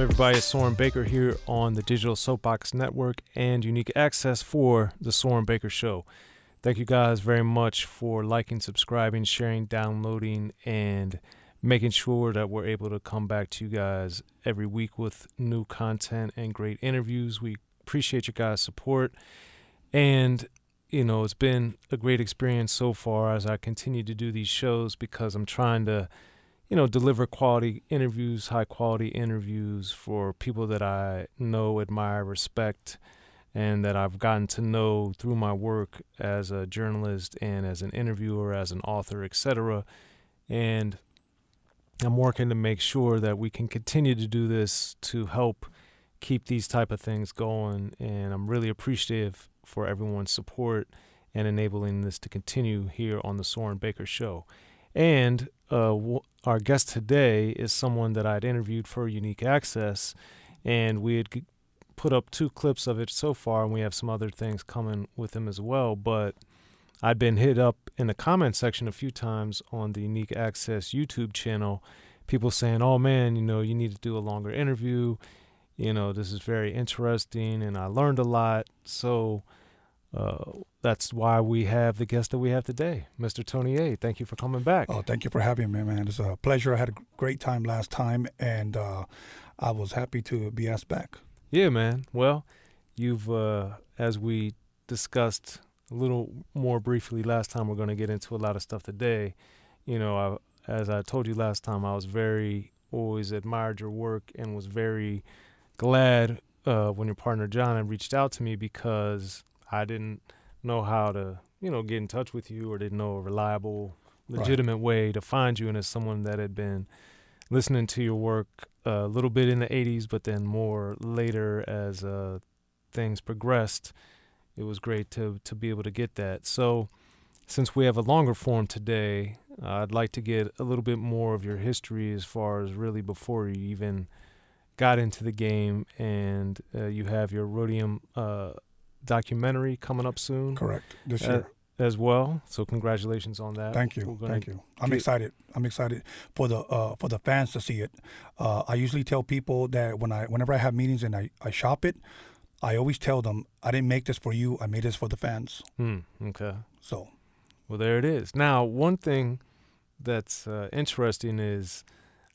everybody? It's Soren Baker here on the Digital Soapbox Network and Unique Access for the Soren Baker Show. Thank you guys very much for liking, subscribing, sharing, downloading, and making sure that we're able to come back to you guys every week with new content and great interviews. We appreciate your guys' support. And, you know, it's been a great experience so far as I continue to do these shows because I'm trying to deliver quality interviews, high quality interviews for people that I know, admire, respect, and that I've gotten to know through my work as a journalist and as an interviewer, as an author, etc. And I'm working to make sure that we can continue to do this to help keep these type of things going. And I'm really appreciative for everyone's support and enabling this to continue here on the Soren Baker Show. And our guest today is someone that I'd interviewed for Unique Access, and we had put up 2 clips of it so far, and we have some other things coming with him as well. But I'd been hit up in the comment section a few times on the Unique Access YouTube channel, people saying, oh man, you need to do a longer interview. This is very interesting, and I learned a lot. So that's why we have the guest that we have today, Mr. Tony A. Thank you for coming back. Oh, thank you for having me, man. It's a pleasure. I had a great time last time, and I was happy to be asked back. Yeah, man. Well, you've, as we discussed a little more briefly last time, we're going to get into a lot of stuff today. As I told you last time, I was always admired your work and was very glad when your partner John had reached out to me because I didn't know how to, get in touch with you or didn't know a reliable, legitimate way to find you. And as someone that had been listening to your work a little bit in the 80s, but then more later as things progressed, it was great to be able to get that. So since we have a longer form today, I'd like to get a little bit more of your history as far as really before you even got into the game, and you have your Rhodium documentary coming up soon. Correct. This year. As well. So congratulations on that. Thank you. Thank you. I'm excited. I'm excited for the fans to see it. I usually tell people that whenever I have meetings and I shop it, I always tell them, I didn't make this for you. I made this for the fans. Okay. So. Well, there it is. Now, one thing that's interesting is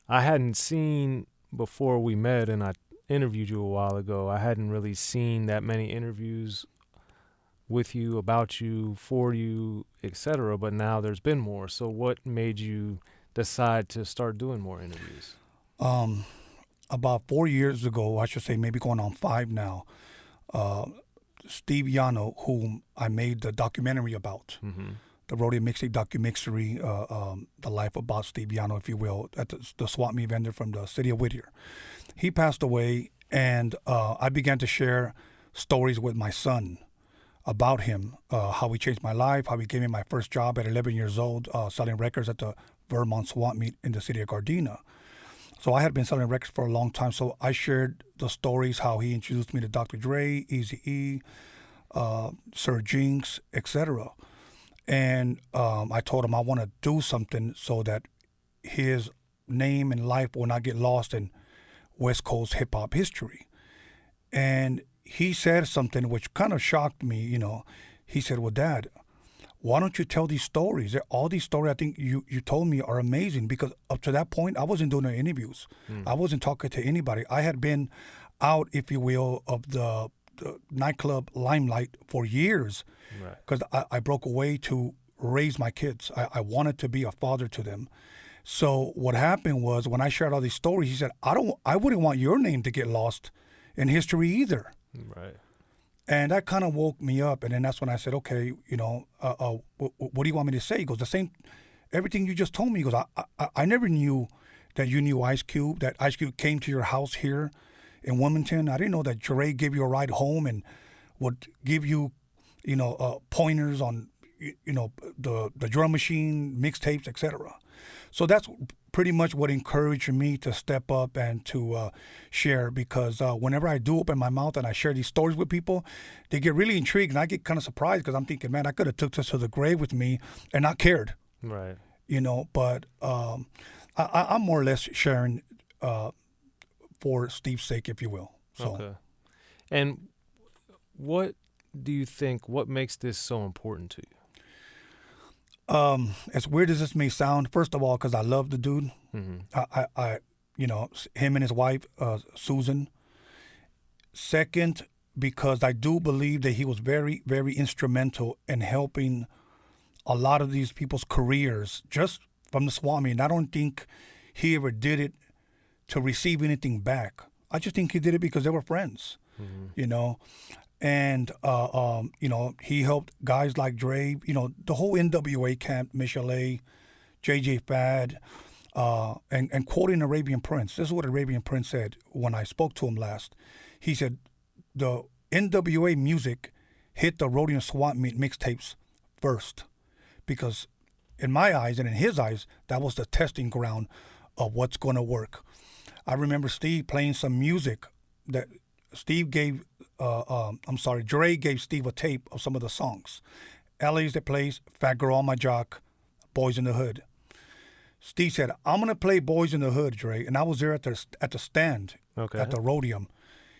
I hadn't seen before we met, and I interviewed you a while ago, I hadn't really seen that many interviews with you, about you, for you, etc. But now there's been more. So what made you decide to start doing more interviews? About 4 years ago, I should say maybe going on 5 now, Steve Yano, whom I made the documentary about, the Rhodium Mixtape documentary, the life about Steve Yano, if you will, at the swap meet vendor from the city of Whittier. He passed away, and I began to share stories with my son about him, how he changed my life, how he gave me my first job at 11 years old, selling records at the Vermont swap meet in the city of Gardena. So I had been selling records for a long time, so I shared the stories, how he introduced me to Dr. Dre, Eazy-E, Sir Jinx, etc. And I told him I want to do something so that his name and life will not get lost in West Coast hip-hop history. And he said something which kind of shocked me, He said, well, Dad, why don't you tell these stories? All these stories I think you told me are amazing, because up to that point, I wasn't doing any interviews. I wasn't talking to anybody. I had been out, if you will, of the nightclub limelight for years, because I broke away to raise my kids. I wanted to be a father to them. So what happened was, when I shared all these stories, he said, I wouldn't want your name to get lost in history either. Right. And that kind of woke me up. And then that's when I said, okay, what do you want me to say? He goes, the same, everything you just told me. He goes, I never knew that you knew Ice Cube, that Ice Cube came to your house here in Wilmington. I didn't know that Joyride gave you a ride home and would give you, pointers on, the drum machine, mixtapes, etc. So that's pretty much what encouraged me to step up and to share, because whenever I do open my mouth and I share these stories with people, they get really intrigued, and I get kind of surprised, because I'm thinking, man, I could have took this to the grave with me and not cared. Right. But I'm more or less sharing for Steve's sake, if you will. So. Okay. And what do you think, what makes this so important to you? As weird as this may sound, first of all, because I love the dude. I him and his wife, Susan. Second, because I do believe that he was very, very instrumental in helping a lot of these people's careers just from the swap meet. I don't think he ever did it to receive anything back. I just think he did it because they were friends, you know. And, he helped guys like Dre, the whole NWA camp, Michelet, JJ Fad, and quoting Arabian Prince. This is what Arabian Prince said when I spoke to him last. He said, the NWA music hit the Rodeo Swap Meet mixtapes first because in my eyes and in his eyes, that was the testing ground of what's going to work. I remember Steve playing some music that Steve gave, Dre gave Steve a tape of some of the songs. LA's the Place, Fat Girl on My Jock, Boys in the Hood. Steve said, I'm going to play Boys in the Hood, Dre. And I was there at the stand at the Rhodium.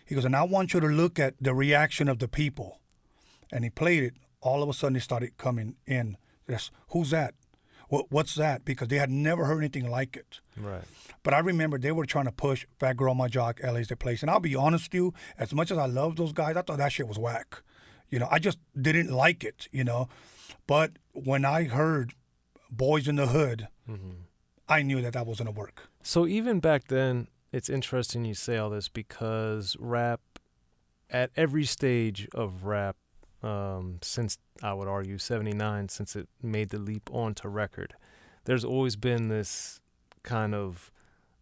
He goes, and I want you to look at the reaction of the people. And he played it. All of a sudden, it started coming in. Who's that? What's that? Because they had never heard anything like it. Right. But I remember they were trying to push Fat Girl on My Jock, LA's the Place. And I'll be honest with you, as much as I love those guys, I thought that shit was whack. I just didn't like it, But when I heard Boys in the Hood, I knew that was going to work. So even back then, it's interesting you say all this because rap, at every stage of rap, since I would argue 79, since it made the leap onto record, there's always been this kind of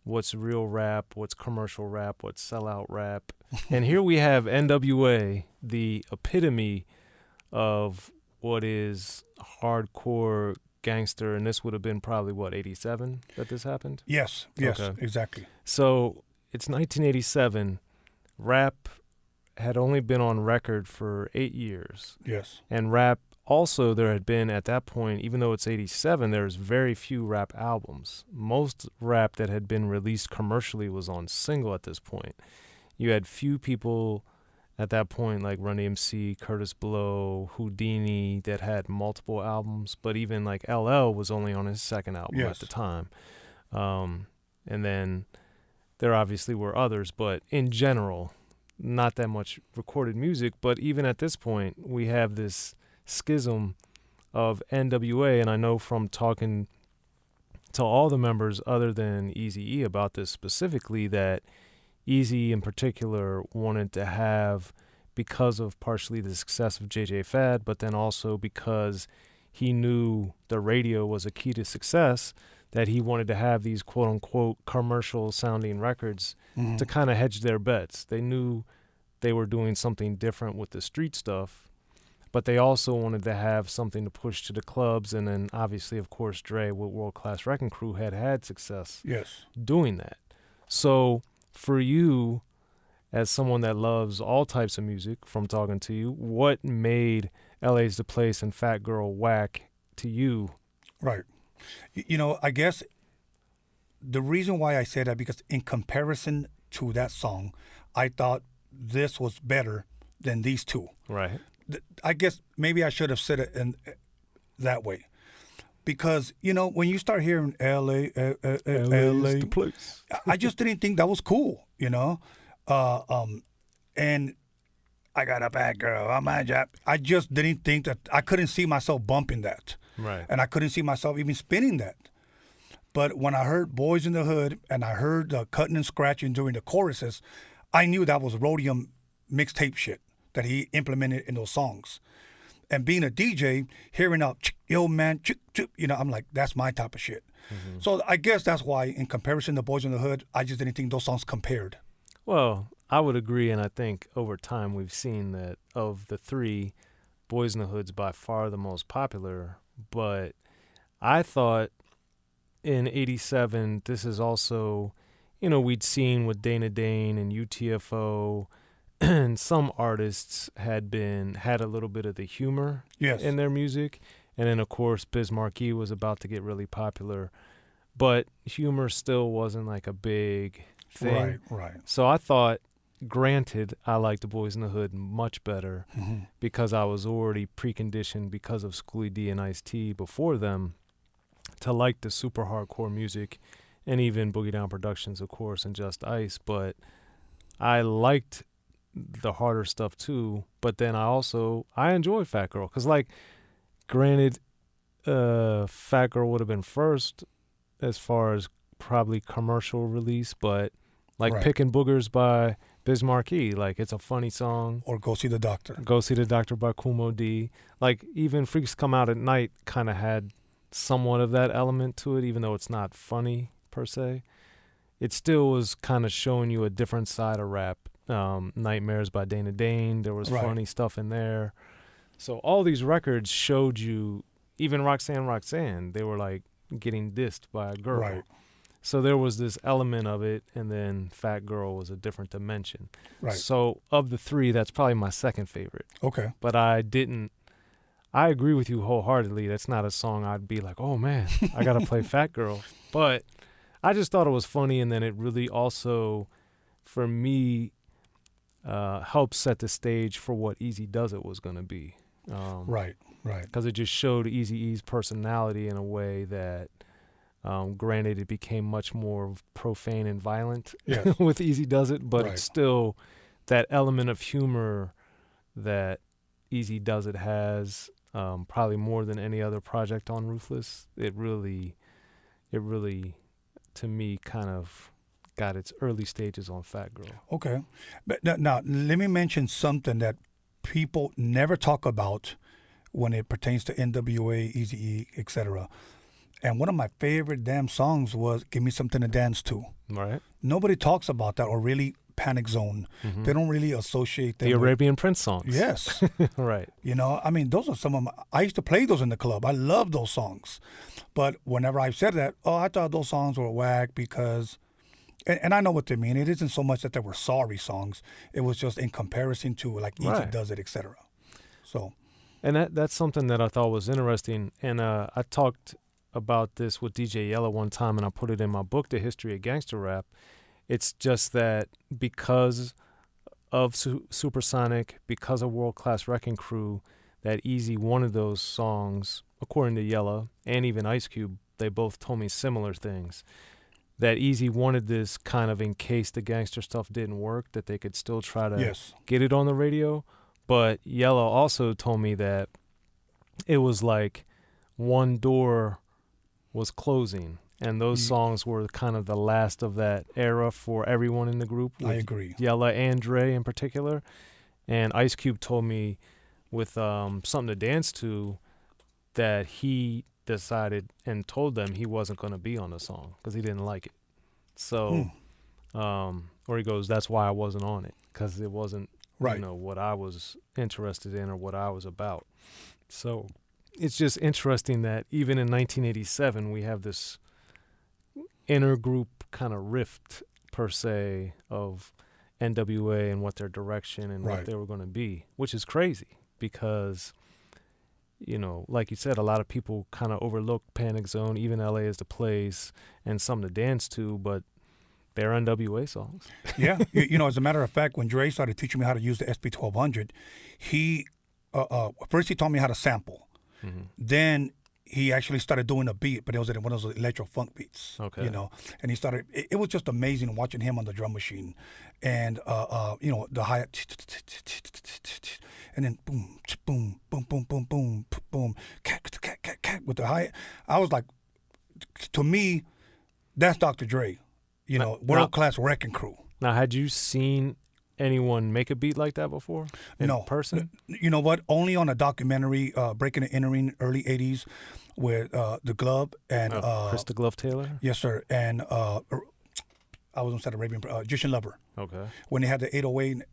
what's real rap, what's commercial rap, what's sellout rap. And here we have NWA, the epitome of what is hardcore gangster, and this would have been probably, 87 that this happened? Yes, okay. Exactly. So it's 1987. Rap had only been on record for 8 years. Yes. And rap also, there had been at that point, even though it's 87, there's very few rap albums. Most rap that had been released commercially was on single at this point. You had few people at that point like Run DMC, Curtis Blow, Houdini that had multiple albums, but even like LL was only on his second album at the time. And then there obviously were others, but in general, not that much recorded music. But even at this point, we have this schism of NWA, and I know from talking to all the members other than Eazy-E about this specifically that Eazy in particular wanted to have, because of partially the success of JJ Fad, but then also because he knew the radio was a key to success, that he wanted to have these quote-unquote commercial-sounding records to kind of hedge their bets. They knew they were doing something different with the street stuff, but they also wanted to have something to push to the clubs. And then obviously, of course, Dre with World Class Wrecking Crew had success doing that. So for you, as someone that loves all types of music from talking to you, what made LA's the Place and Fat Girl whack to you? Right. I guess the reason why I say that, because in comparison to that song, I thought this was better than these two. Right. I guess maybe I should have said it in that way. Because, when you start hearing LA's the Place, I just didn't think that was cool, and I got a bad girl on my job. I just didn't think that, I couldn't see myself bumping that. Right. And I couldn't see myself even spinning that. But when I heard Boys in the Hood and I heard the cutting and scratching during the choruses, I knew that was Rhodium mixtape shit that he implemented in those songs. And being a DJ, hearing out, yo man, I'm like, that's my type of shit. So I guess that's why, in comparison to Boys in the Hood, I just didn't think those songs compared. Well, I would agree, and I think over time we've seen that of the three, Boys in the Hood's by far the most popular. But I thought in 87, this is also, we'd seen with Dana Dane and UTFO, and some artists had a little bit of the humor in their music. And then, of course, Biz Markie was about to get really popular. But humor still wasn't like a big thing. Right. So I thought, granted, I liked the Boys in the Hood much better because I was already preconditioned because of Schoolie D and Ice-T before them to like the super hardcore music and even Boogie Down Productions, of course, and Just Ice. But I liked the harder stuff too. But then I enjoyed Fat Girl because, like, granted, Fat Girl would have been first as far as probably commercial release, but like Pickin' Boogers by Biz Markie, like, it's a funny song. Or Go See the Doctor. Go See the Doctor by Kumo D. Like, even Freaks Come Out at Night kind of had somewhat of that element to it, even though it's not funny per se. It still was kind of showing you a different side of rap. Nightmares by Dana Dane, there was funny stuff in there. So all these records showed you, even Roxanne, they were like getting dissed by a girl. Right. So there was this element of it, and then Fat Girl was a different dimension. Right. So of the three, that's probably my second favorite. Okay. But I agree with you wholeheartedly. That's not a song I'd be like, oh man, I got to play Fat Girl. But I just thought it was funny, and then it really also, for me, helped set the stage for what Easy Does It was going to be. Right. Because it just showed Eazy-E's personality in a way that, granted, it became much more profane and violent with Easy Does It, but it's still that element of humor that Easy Does It has, probably more than any other project on Ruthless. It really, to me, kind of got its early stages on Fat Girl. Okay. But now let me mention something that people never talk about when it pertains to NWA, Eazy-E, etc. And one of my favorite damn songs was Give Me Something to Dance To. Right. Nobody talks about that, or really Panic Zone. They don't really associate them the with Arabian Prince songs. Yes. Right. You know, I mean, those are some of my, I used to play those in the club. I love those songs. But whenever I've said that, I thought those songs were whack because, and I know what they mean. It isn't so much that they were sorry songs. It was just in comparison to like Easy Does It, etc. So. And that's something that I thought was interesting. And I talked about this with DJ Yella one time, and I put it in my book, The History of Gangster Rap. It's just that because of Supersonic, because of World Class Wrecking Crew, that Easy wanted those songs, according to Yella, and even Ice Cube, they both told me similar things. That Easy wanted this kind of in case the gangster stuff didn't work, that they could still try to get it on the radio. But Yella also told me that it was like one door was closing, and those songs were kind of the last of that era for everyone in the group. I agree. Yella and Dre in particular. And Ice Cube told me with Something to Dance To that he decided and told them he wasn't going to be on the song because he didn't like it. So, or he goes, that's why I wasn't on it, because it wasn't what I was interested in or what I was about. So it's just interesting that even in 1987, we have this intergroup kind of rift, per se, of NWA and what their direction and what they were going to be, which is crazy because, like you said, a lot of people kind of overlook Panic Zone, even LA is the place, and Something to Dance To, but they're NWA songs. Yeah. As a matter of fact, when Dre started teaching me how to use the SP1200, he first he taught me how to sample. Then he actually started doing a beat, but it was one of those electro funk beats. Okay. And he started. It was just amazing watching him on the drum machine, and the hi, and then boom, boom, boom, boom, boom, boom, boom, with the hi. I was like, to me, that's Dr. Dre. World class wrecking crew. Now, had you seen anyone make a beat like that before in person? You know what? Only on a documentary, Breaking and Entering, early 80s, with the Glove and Chris the Glove Taylor? Yes, sir. And I was on Saudi Arabian, Egyptian Lover. Okay. When they had the 808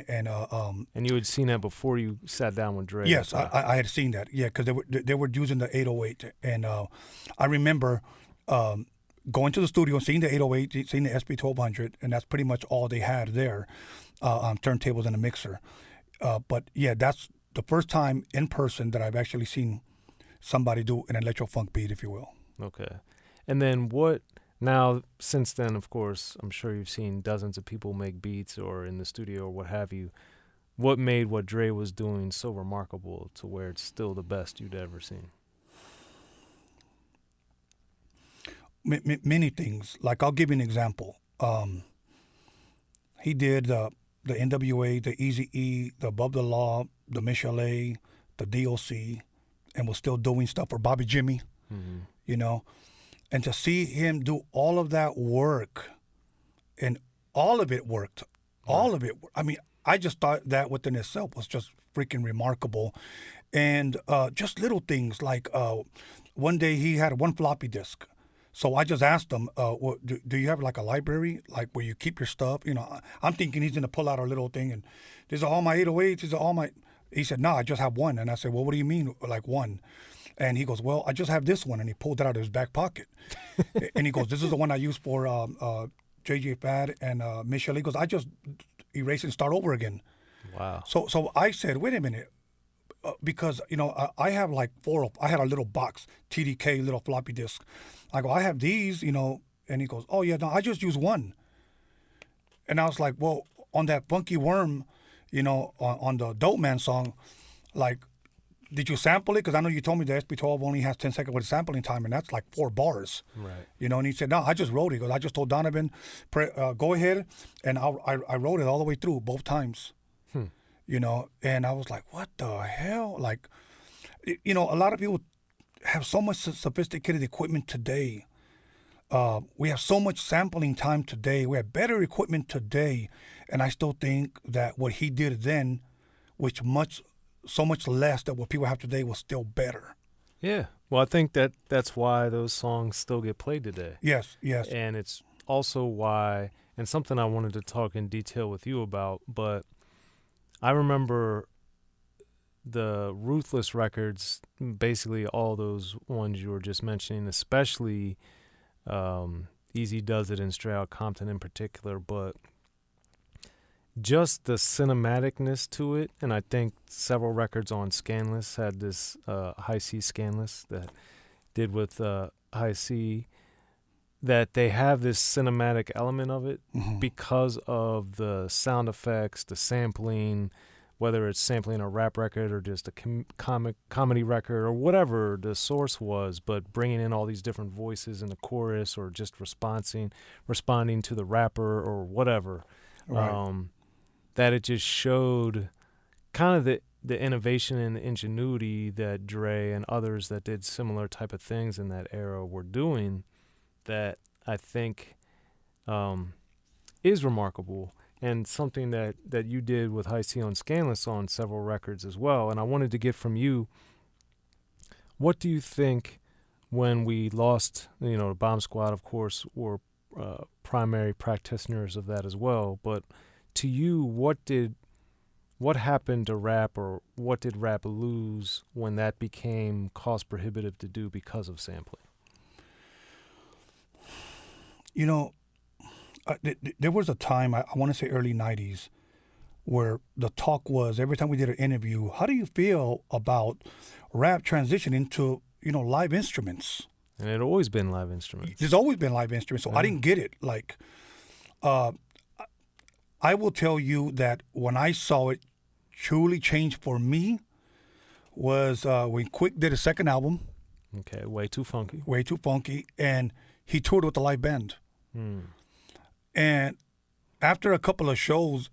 and you had seen that before you sat down with Dre? Yes, I had seen that. Yeah, because they were using the 808, and I remember going to the studio, seeing the 808, seeing the SP1200, and that's pretty much all they had there, on turntables and a mixer. But yeah, that's the first time in person that I've actually seen somebody do an electro funk beat, if you will. Okay. And then what, Now, since then, of course, I'm sure you've seen dozens of people make beats or in the studio or what have you. What made what Dre was doing so remarkable to where it's still the best you'd ever seen? Many things. Like, I'll give you an example. He did the NWA, the Eazy-E, the Above the Law, the Michelet, the D.O.C., and was still doing stuff for Bobby Jimmy, you know. And to see him do all of that work, and all of it worked, all of it. I mean, I just thought that within itself was just freaking remarkable. And just little things like one day he had one floppy disk. So I just asked him, do you have like a library, like where you keep your stuff? You know, I'm thinking he's going to pull out a little thing and these are all my 808s, these are all my... He said, no, I just have one. And I said, well, what do you mean, like one? And he goes, well, I just have this one. And he pulled it out of his back pocket. And he goes, this is the one I use for JJ Fad and Michelle. He goes, I just erase and start over again. Wow. So I said, wait a minute. Because, you know, I have like I had a little box, TDK, little floppy disk. I go, I have these, you know. And he goes, oh, yeah, no, I just use one. And I was like, well, on that Funky Worm, you know, on the Dope Man song, like, did you sample it? Because I know you told me the SB12 only has 10 seconds with sampling time, and that's like 4 bars. Right. You know, and he said, no, I just wrote it. He goes, I just told Donovan, go ahead, and I wrote it all the way through, both times. You know, and I was like, what the hell? Like, you know, a lot of people have so much sophisticated equipment today. We have so much sampling time today. We have better equipment today. And I still think that what he did then, which so much less than what people have today, was still better. Yeah. Well, I think that's why those songs still get played today. Yes, yes. And it's also why, and something I wanted to talk in detail with you about, but I remember the Ruthless records, basically all those ones you were just mentioning, especially Easy Does It and Straight Outta Compton in particular, but just the cinematicness to it, and I think several records on Scanless had this High C Scanless that did with High C, that they have this cinematic element of it because of the sound effects, the sampling, whether it's sampling a rap record or just a comedy record or whatever the source was, but bringing in all these different voices in the chorus or just responding to the rapper or whatever. Right. That it just showed kind of the innovation and the ingenuity that Dre and others that did similar type of things in that era were doing, that I think is remarkable, and something that you did with High C on Scanless on several records as well. And I wanted to get from you, what do you think when we lost, you know, the Bomb Squad, of course, were primary practitioners of that as well, but to you, what happened to rap, or what did rap lose when that became cost prohibitive to do because of sampling? You know, there was a time, I want to say early 90s, where the talk was, every time we did an interview, how do you feel about rap transitioning to, you know, live instruments? And it had always been live instruments. There's always been live instruments, so I didn't get it. Like, I will tell you that when I saw it truly change for me was when Quik did his second album. Okay, Way Too Funky. Way Too Funky, and he toured with the live band. And after a couple of shows,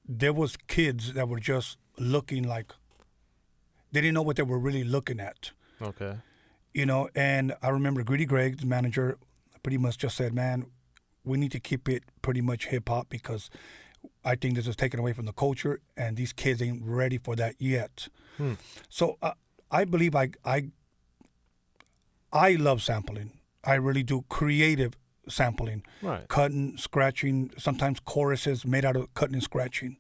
there was kids that were just looking like they didn't know what they were really looking at. Okay. You know, and I remember Greedy Greg, the manager, pretty much just said, man, we need to keep it pretty much hip-hop because I think this is taken away from the culture, and these kids ain't ready for that yet. So I believe I love sampling. I really do. Creative sampling. Right. Cutting, scratching, sometimes choruses made out of cutting and scratching.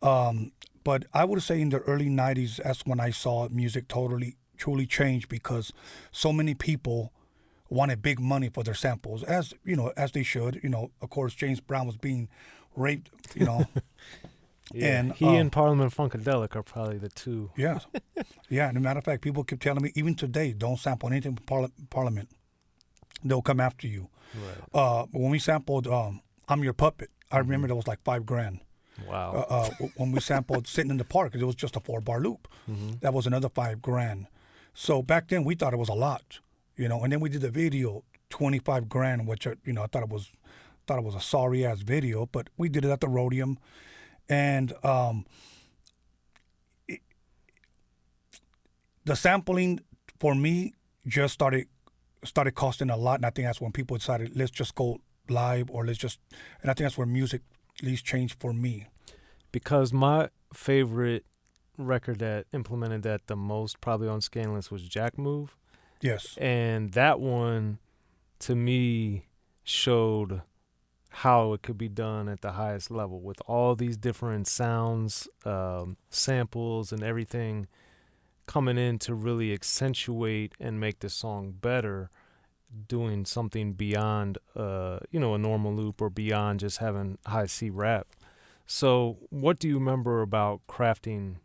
But I would say in the early 90s, that's when I saw music truly change, because so many people wanted big money for their samples, as you know, as they should. You know, of course, James Brown was being raped, you know. Yeah. And he and Parliament Funkadelic are probably the two. Yeah. Yeah. And as a matter of fact, people keep telling me, even today, don't sample anything from Parliament. they'll come after you. Right. When we sampled I'm Your Puppet, I remember that was like $5,000. Wow. When we sampled Sitting in the Park, it was just a 4-bar loop. That was another $5,000. So back then we thought it was a lot, and then we did the video, $25,000, which, I thought it was a sorry ass video, but we did it at the Rhodium. And the sampling for me just started costing a lot, and I think that's when people decided, let's just go live, and I think that's where music at least changed for me. Because my favorite record that implemented that the most, probably on Scanless, was Jack Move. Yes. And that one, to me, showed how it could be done at the highest level with all these different sounds, samples, and everything coming in to really accentuate and make the song better, doing something beyond a normal loop or beyond just having high C rap. So what do you remember about crafting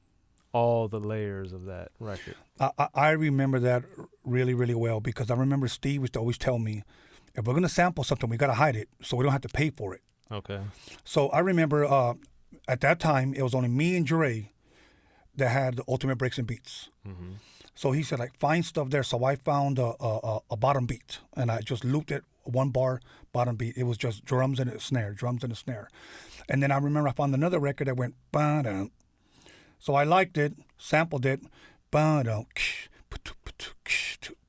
all the layers of that record? I remember that really, really well, because I remember Steve used to always tell me, if we're going to sample something, we got to hide it so we don't have to pay for it. Okay. So I remember at that time, it was only me and Joyride that had the Ultimate Breaks and Beats. So he said, find stuff there. So I found a bottom beat, and I just looped it, 1 bar bottom beat. It was just drums and a snare. And then I remember I found another record that went, ba-dum. So I liked it, sampled it, ba-dum,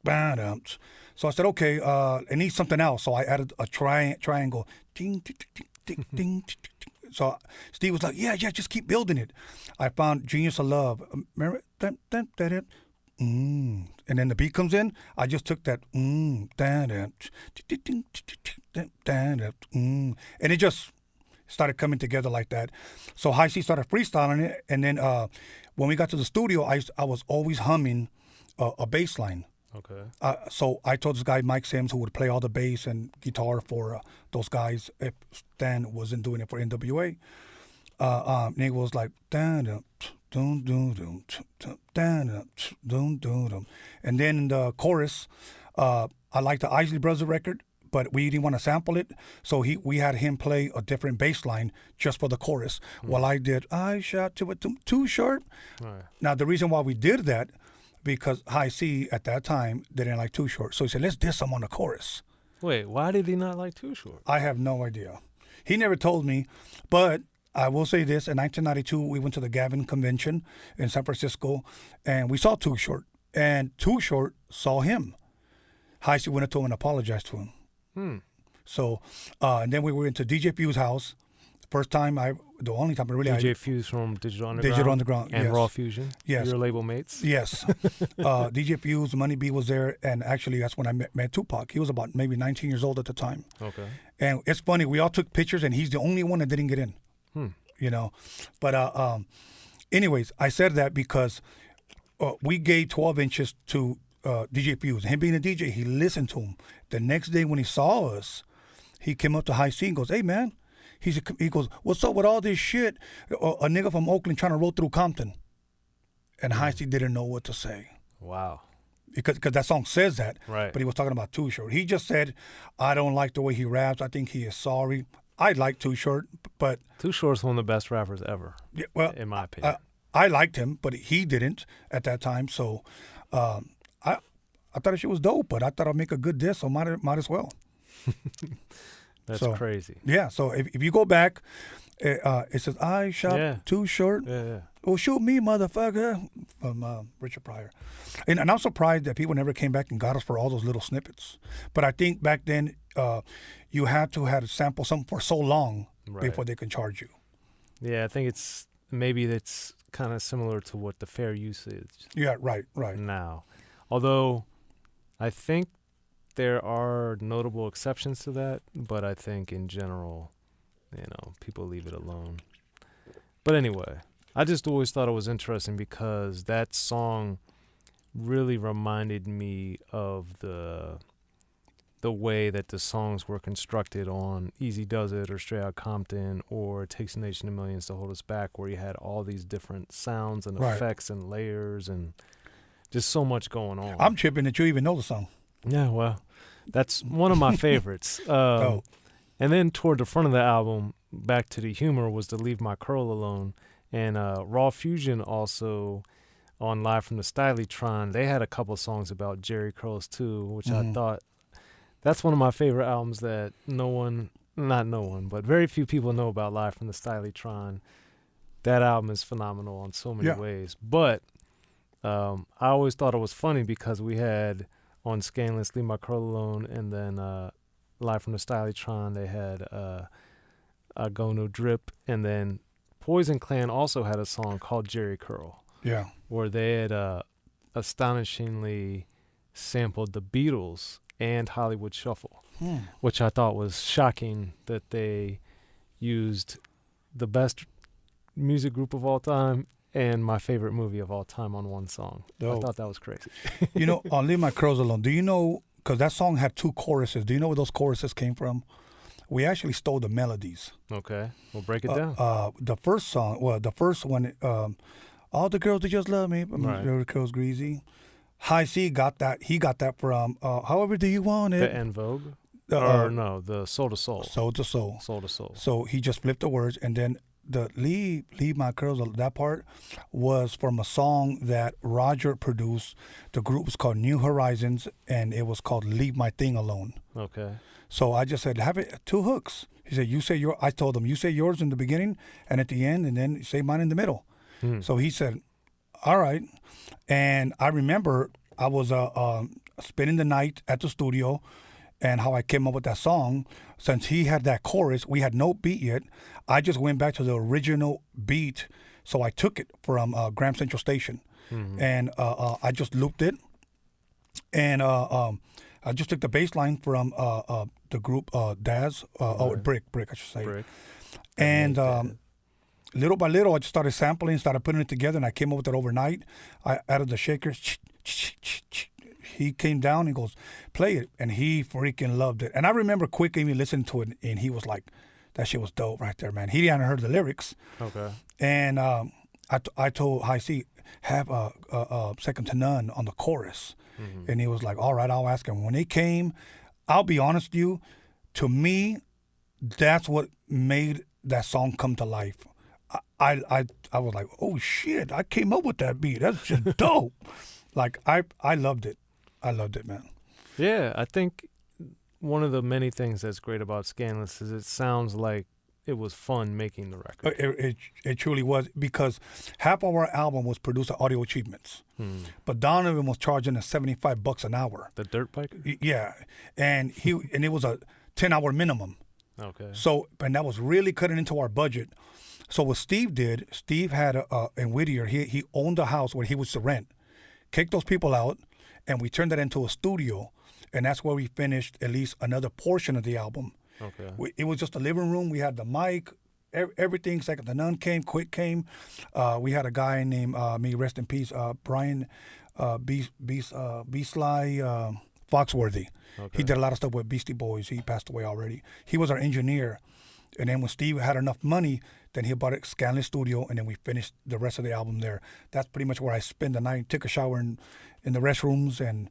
ba-dum. So I said, okay, it needs something else. So I added a triangle. Ding, ding, ding, ding, ding, ding. So Steve was like, yeah, just keep building it. I found Genius of Love. Remember? And then the beat comes in. I just took that, and it just started coming together like that. So High C started freestyling it. And then when we got to the studio, I was always humming a bass line. Okay. So I told this guy, Mike Sims, who would play all the bass and guitar for those guys, if Stan wasn't doing it for NWA, and he was like, and then in the chorus, I liked the Isley Brothers record, but we didn't want to sample it, so we had him play a different bass line just for the chorus, while I did, I shot to it too short. Right. Now, the reason why we did that, because High C at that time didn't like Too Short. So he said, let's diss him on the chorus. Wait, why did he not like Too Short? I have no idea. He never told me, but I will say this. In 1992, we went to the Gavin Convention in San Francisco, and we saw Too Short, and Too Short saw him. High C went up to him and apologized to him. So, and then we were into DJ Fuse's house. The only time I really... DJ Fuse from Digital Underground. And yes. Raw Fusion. Yes. Your label mates. Yes. DJ Fuse, Money B was there, and actually that's when I met Tupac. He was about maybe 19 years old at the time. Okay. And it's funny, we all took pictures, and he's the only one that didn't get in. But anyways, I said that because we gave 12 inches to DJ Fuse. Him being a DJ, he listened to him. The next day when he saw us, he came up to High C and goes, hey, man. He goes, what's up with all this shit? A nigga from Oakland trying to roll through Compton. And High C didn't know what to say. Wow. Because that song says that. Right. But he was talking about Too Short. He just said, I don't like the way he raps. I think he is sorry. I like Too Short, but... Too Short's one of the best rappers ever, in my opinion. I liked him, but he didn't at that time. So I thought the shit was dope, but I thought I'd make a good diss, so might as well. That's crazy. Yeah, so if you go back, it says, I shot Too Short. Yeah. Well, shoot me, motherfucker, from Richard Pryor. And I'm surprised that people never came back and got us for all those little snippets. But I think back then you had to have sample something for so long before they can charge you. Yeah, I think it's kind of similar to what the fair use is. Yeah, right. Now. Although I think there are notable exceptions to that, but I think in general, people leave it alone. But anyway, I just always thought it was interesting because that song really reminded me of the way that the songs were constructed on Easy Does It or Straight Outta Compton or It Takes a Nation of Millions to Hold Us Back, where you had all these different sounds and effects and layers and just so much going on. I'm tripping that you even know the song. Yeah, well, That's one of my favorites. And then toward the front of the album, back to the humor, was to Leave My Curl Alone. And Raw Fusion also, on Live from the Stylytron, they had a couple songs about Jerry curls too, which I thought, that's one of my favorite albums that but very few people know about Live from the Stylytron. That album is phenomenal in so many ways. But I always thought it was funny because we had on Scanless, Leave My Curl Alone, and then Live from the Stylytron, they had I Go No Drip, and then Poison Clan also had a song called Jerry Curl. Yeah. Where they had astonishingly sampled the Beatles and Hollywood Shuffle, which I thought was shocking that they used the best music group of all time and my favorite movie of all time on one song. I thought that was crazy. On Leave My Curls Alone, do you know, because that song had 2 choruses, do you know where those choruses came from? We actually stole the melodies. Okay, we'll break it down. The first one, all the girls, they just love me, but my curls greasy. High C got that. He got that from However Do You Want It? The En Vogue? The Soul to Soul. Soul to Soul. Soul to Soul. So he just flipped the words, and then the Leave My Curls, that part was from a song that Roger produced. The group was called New Horizons, and it was called Leave My Thing Alone. Okay. So I just said, have it 2 hooks. He said, I told him, you say yours in the beginning and at the end, and then say mine in the middle. So he said, all right. And I remember I was spending the night at the studio, and how I came up with that song. Since he had that chorus, we had no beat yet. I just went back to the original beat. So I took it from Graham Central Station, and I just looped it. And I just took the bass line from the group Daz, Brick, I should say. Brick. And little by little, I just started sampling, started putting it together, and I came up with it overnight. I added the shakers. He came down and goes, play it, and he freaking loved it. And I remember Quik gave me listening to it, and he was like, that shit was dope right there, man. He hadn't heard the lyrics. Okay. And I told High C, have Second to None on the chorus. And he was like, all right, I'll ask him. When they came, I'll be honest with you, to me, that's what made that song come to life. I was like, oh shit, I came up with that beat. That's just dope. Like I loved it. I loved it, man. Yeah, I think one of the many things that's great about Scanless is it sounds like it was fun making the record. It truly was, because half of our album was produced at Audio Achievements, but Donovan was charging us $75 an hour. The Dirt Bike? Yeah, and it was a 10-hour minimum. Okay. So, and that was really cutting into our budget. So what Steve did, Steve had in Whittier, he owned a house where he was to rent, kicked those people out, and we turned that into a studio, and that's where we finished at least another portion of the album. Okay. It was just a living room. We had the mic, everything. Second to None came, Quik came. We had a guy named, may rest in peace, Brian Beastly Foxworthy. Okay. He did a lot of stuff with Beastie Boys. He passed away already. He was our engineer. And then when Steve had enough money, then he bought a Scanless studio, and then we finished the rest of the album there. That's pretty much where I spent the night, took a shower in the restrooms, and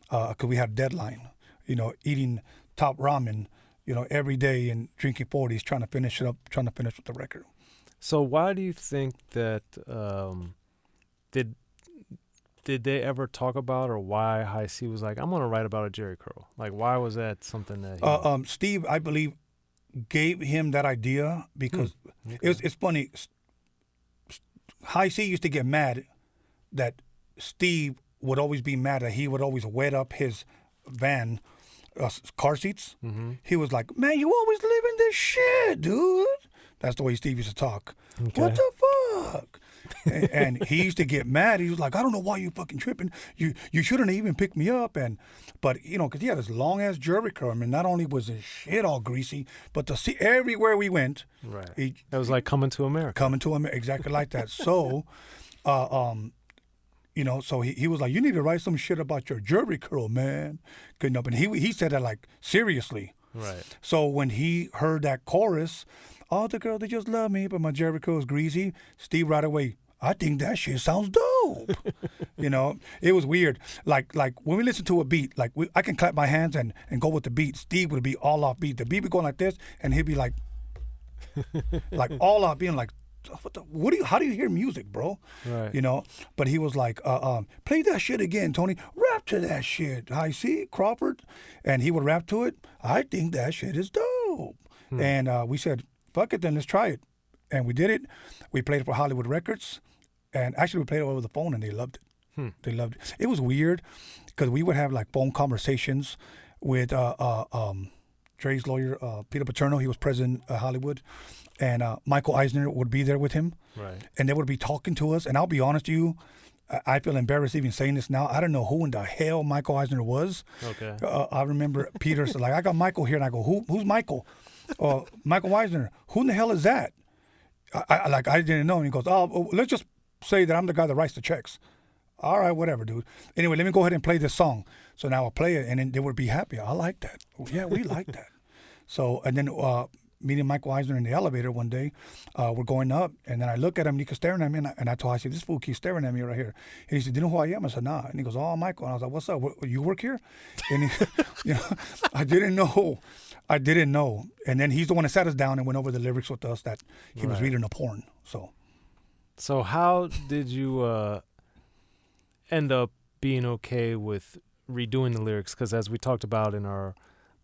because we had a deadline, eating top ramen, every day, and drinking 40s, trying to finish with the record. So why do you think that, did they ever talk about, or why High C was like, I'm going to write about a Jerry curl? Like, why was that something that Steve, I believe, gave him that idea because it's funny. High C used to get mad that Steve would always be mad that he would always wet up his van car seats. He was like, man, you always live in this shit, dude. That's the way Steve used to talk. Okay. What the fuck? and he used to get mad. He was like, I don't know why you fucking tripping. You shouldn't have even picked me up. But because he had this long ass Jerry curl. I mean, not only was his shit all greasy, but to see everywhere we went, right? It was like Coming to America. Coming to America, exactly like that. So, so he was like, you need to write some shit about your Jerry curl, man. Good enough. And he said that like seriously. Right. So when he heard that chorus, all the girls, they just love me, but my Jerry curl is greasy. Steve right away, I think that shit sounds dope. dope. It was weird. Like when we listen to a beat, like I can clap my hands and go with the beat. Steve would be all off beat. The beat would go like this, and he'd be like all off, being like, how do you hear music, bro? Right. But he was like, play that shit again, Tony. Rap to that shit. I see Crawford, and he would rap to it. I think that shit is dope. And we said, fuck it, then let's try it. And we did it. We played it for Hollywood Records, and actually we played it over the phone, and they loved it. They loved it. It was weird because we would have like phone conversations with Dre's lawyer, Peter Paterno. He was president of Hollywood. And Michael Eisner would be there with him. Right. And they would be talking to us. And I'll be honest with you, I feel embarrassed even saying this now. I don't know who in the hell Michael Eisner was. Okay. I remember Peter said, like, I got Michael here. And I go, who's Michael? Michael Eisner. Who in the hell is that? I didn't know. And he goes, let's just say that I'm the guy that writes the checks. All right, whatever, dude. Anyway, let me go ahead and play this song. So now I'll play it, and then they would be happy. I like that. Yeah, we like that. So, and then meeting Michael Eisner in the elevator one day, we're going up, and then I look at him, and he keeps staring at me, and I told him, I said, this fool keeps staring at me right here. And he said, do you know who I am? I said, nah. And he goes, oh, Michael. And I was like, what's up? You work here? And he, I didn't know. And then he's the one that sat us down and went over the lyrics with us that he was reading a porn. So how did you end up being okay with redoing the lyrics? Because as we talked about in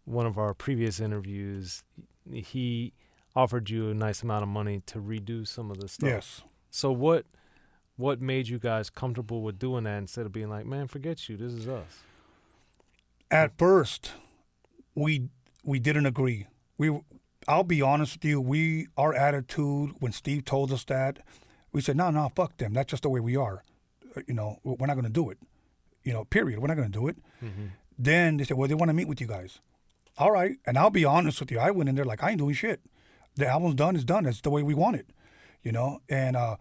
one of our previous interviews, he offered you a nice amount of money to redo some of the stuff. Yes. So what made you guys comfortable with doing that instead of being like, man, forget you, this is us? At first, we didn't agree. I'll be honest with you, our attitude when Steve told us that, we said, no, fuck them. That's just the way we are. We're not going to do it. Period. We're not going to do it. Mm-hmm. Then they said, well, they want to meet with you guys. All right. And I'll be honest with you. I went in there like, I ain't doing shit. The album's done. It's done. That's the way we want it. And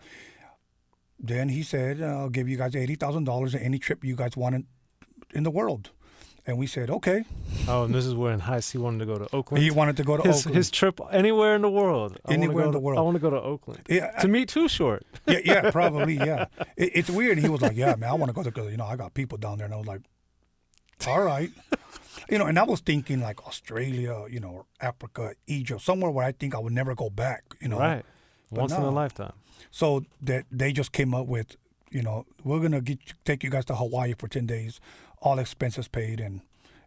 then he said, I'll give you guys $80,000 at any trip you guys wanted in the world. And we said, okay. Oh, and this is when High C wanted to go to Oakland? He wanted to go to Oakland. His trip anywhere in the world. Anywhere in the world. I want to go to Oakland. Yeah, to me, too short. Yeah, probably, yeah. It's weird. He was like, yeah, man, I want to go there because, I got people down there. And I was like, all right. And I was thinking like Australia, or Africa, Egypt, somewhere where I think I would never go back, Right. Once in a lifetime. So that they just came up with, we're going to take you guys to Hawaii for 10 days, all expenses paid, and,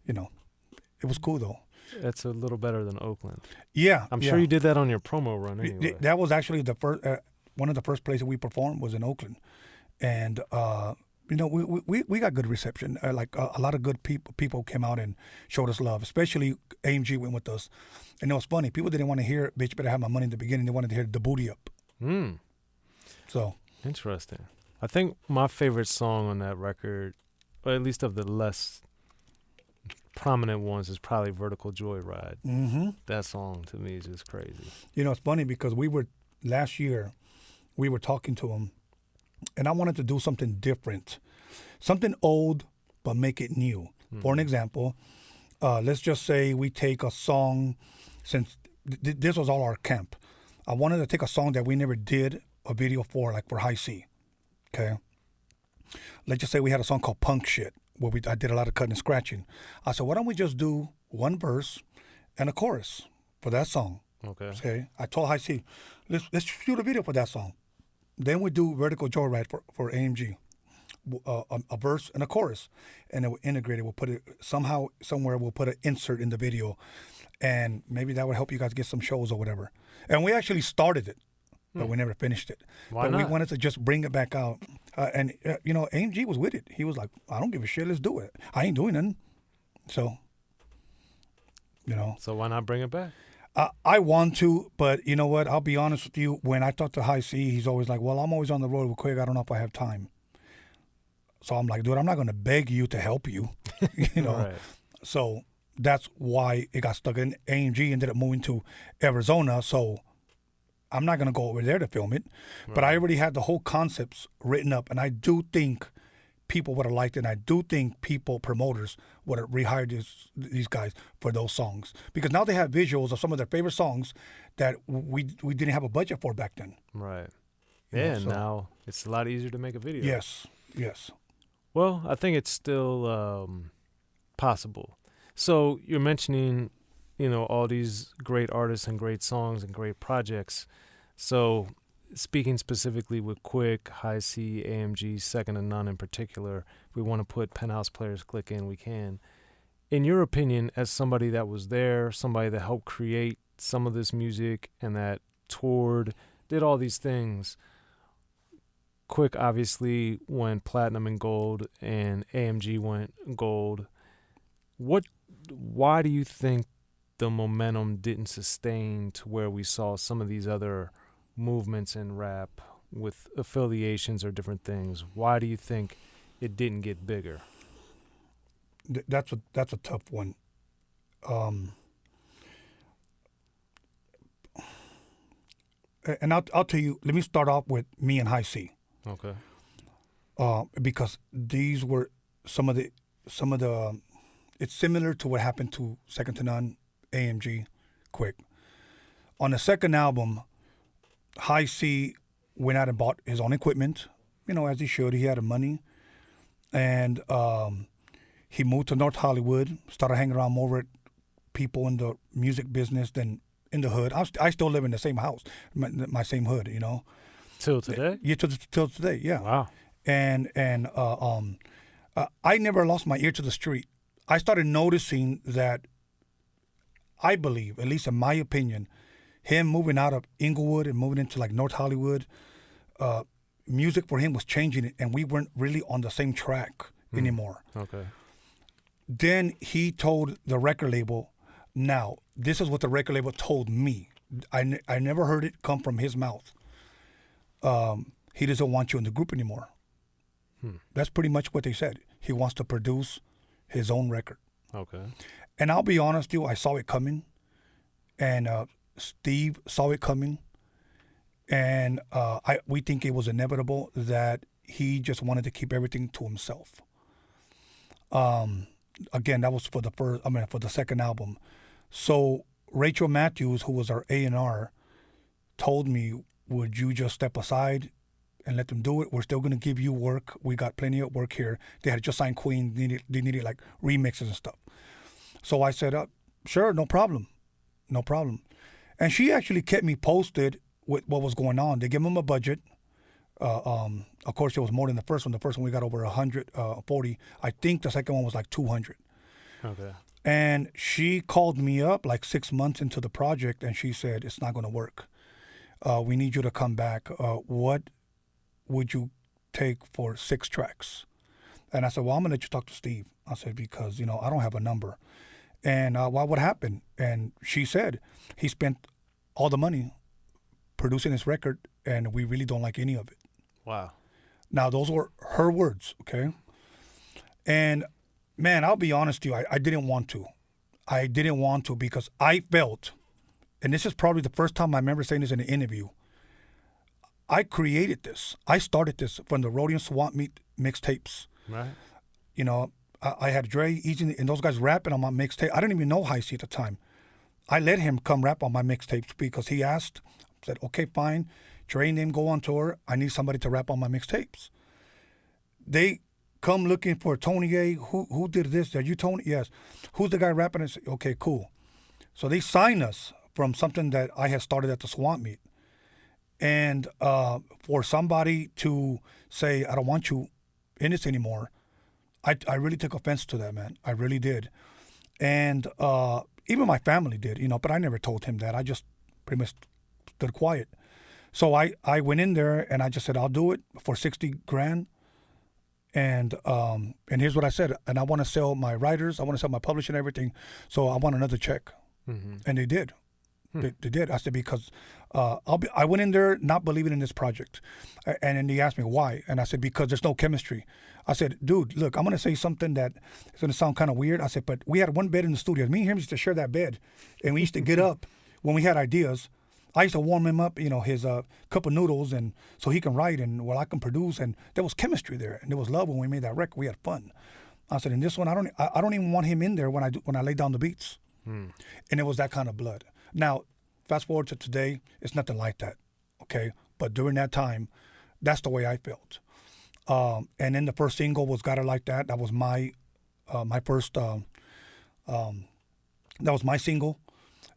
it was cool, though. That's a little better than Oakland. Yeah. I'm sure you did that on your promo run anyway. That was actually the first, one of the first places we performed was in Oakland. And, we got good reception. A lot of good people came out and showed us love, especially AMG went with us. And it was funny. People didn't want to hear Bitch Better Have My Money in the beginning. They wanted to hear The Booty Up. So. Interesting. I think my favorite song on that record, or at least of the less prominent ones, is probably Vertical Joyride. Mm-hmm. That song to me is just crazy. It's funny because last year, we were talking to him, and I wanted to do something different, something old, but make it new. Mm-hmm. For an example, let's just say we take a song, since this was all our camp. I wanted to take a song that we never did a video for, like for High C. Okay? Let's just say we had a song called Punk Shit, where I did a lot of cutting and scratching. I said, why don't we just do one verse and a chorus for that song? Okay. I told High C, let's shoot a video for that song. Then we do Vertical Joyride for AMG, a verse and a chorus, and then we'll integrate it. We'll put it somewhere. We'll put an insert in the video, and maybe that would help you guys get some shows or whatever. And we actually started it, but we never finished it. Why not? We wanted to just bring it back out, and AMG was with it. He was like, I don't give a shit. Let's do it. I ain't doing nothing. So, So why not bring it back? I want to, but you know what? I'll be honest with you. When I talk to High C, he's always like, well, I'm always on the road with Quik. I don't know if I have time. So I'm like, dude, I'm not going to beg you to help you, Right. So that's why it got stuck in. AMG ended up moving to Arizona, so I'm not going to go over there to film it. Right. But I already had the whole concepts written up, and I do think people would have liked it, and I do think promoters would have rehired these guys for those songs, because now they have visuals of some of their favorite songs that we didn't have a budget for back then. Right. Yeah, now it's a lot easier to make a video. Yes. Well, I think it's still possible. So you're mentioning, all these great artists and great songs and great projects. So speaking specifically with Quik, High C, AMG, Second to None in particular, if we want to put Penthouse Players Click in, we can. In your opinion, as somebody that was there, somebody that helped create some of this music and that toured, did all these things, Quik obviously went platinum and gold, and AMG went gold. Why do you think the momentum didn't sustain to where we saw some of these other movements in rap with affiliations or different things? Why do you think it didn't get bigger? That's a tough one. And I'll tell you. Let me start off with me and High C. Okay. Because these were some of the. It's similar to what happened to Second to None, AMG, Quik. On the second album, High C went out and bought his own equipment. As he should. He had the money, and he moved to North Hollywood. Started hanging around more with people in the music business than in the hood. I still live in the same house, my same hood. Till today? Yeah, till today. Yeah. Wow. And I never lost my ear to the street. I started noticing that, I believe, at least in my opinion, him moving out of Inglewood and moving into like North Hollywood, music for him was changing, and we weren't really on the same track anymore. Okay. Then he told the record label, now, this is what the record label told me. I never heard it come from his mouth. He doesn't want you in the group anymore. That's pretty much what they said. He wants to produce his own record. Okay. And I'll be honest with you, I saw it coming. And Steve saw it coming. And we think it was inevitable that he just wanted to keep everything to himself. Again, that was for the second album. So Rachel Matthews, who was our A&R, told me, would you just step aside and let them do it? We're still going to give you work. We got plenty of work here. They had just signed Queen. They needed like remixes and stuff. So I said, sure, no problem. And she actually kept me posted with what was going on. They gave them a budget. Of course, it was more than the first one. The first one we got over 140. I think the second one was like 200. Okay. And she called me up like 6 months into the project, and she said, it's not going to work. We need you to come back. What would you take for 6 tracks? And I said, well, I'm going to let you talk to Steve. I said, because, I don't have a number. And what happened? And she said, he spent all the money producing this record, and we really don't like any of it. Wow. Now, those were her words, okay? And, man, I'll be honest with you, I didn't want to. I didn't want to because I felt, and this is probably the first time I remember saying this in an interview, I created this. I started this from the Rhodium Swamp Meet mixtapes. Right. I had Dre, Easy, and those guys rapping on my mixtape. I didn't even know High C at the time. I let him come rap on my mixtapes because he asked. I said, okay, fine. Dre and them go on tour. I need somebody to rap on my mixtapes. They come looking for Tony A. Who did this? Are you Tony? Yes. Who's the guy rapping? I said, okay, cool. So they signed us from something that I had started at the Swamp Meet. And for somebody to say, I don't want you in this anymore, I really took offense to that, man. I really did. And even my family did, but I never told him that. I just pretty much stood quiet. So I went in there and I just said, I'll do it for $60,000. And here's what I said. And I want to sell my writers. I want to sell my publishing and everything. So I want another check. Mm-hmm. And they did. They did. I said, because I went in there not believing in this project. And then they asked me why. And I said, because there's no chemistry. I said, dude, look, I'm going to say something that is going to sound kind of weird. I said, but we had one bed in the studio. Me and him used to share that bed. And we used to get up when we had ideas. I used to warm him up, his cup of noodles, and so he can write and I can produce. And there was chemistry there. And there was love when we made that record. We had fun. I said, in this one, I don't even want him in there when I lay down the beats. And it was that kind of blood. Now, fast forward to today, it's nothing like that, okay? But during that time, that's the way I felt. And then the first single was "Got It Like That." That was my first. That was my single.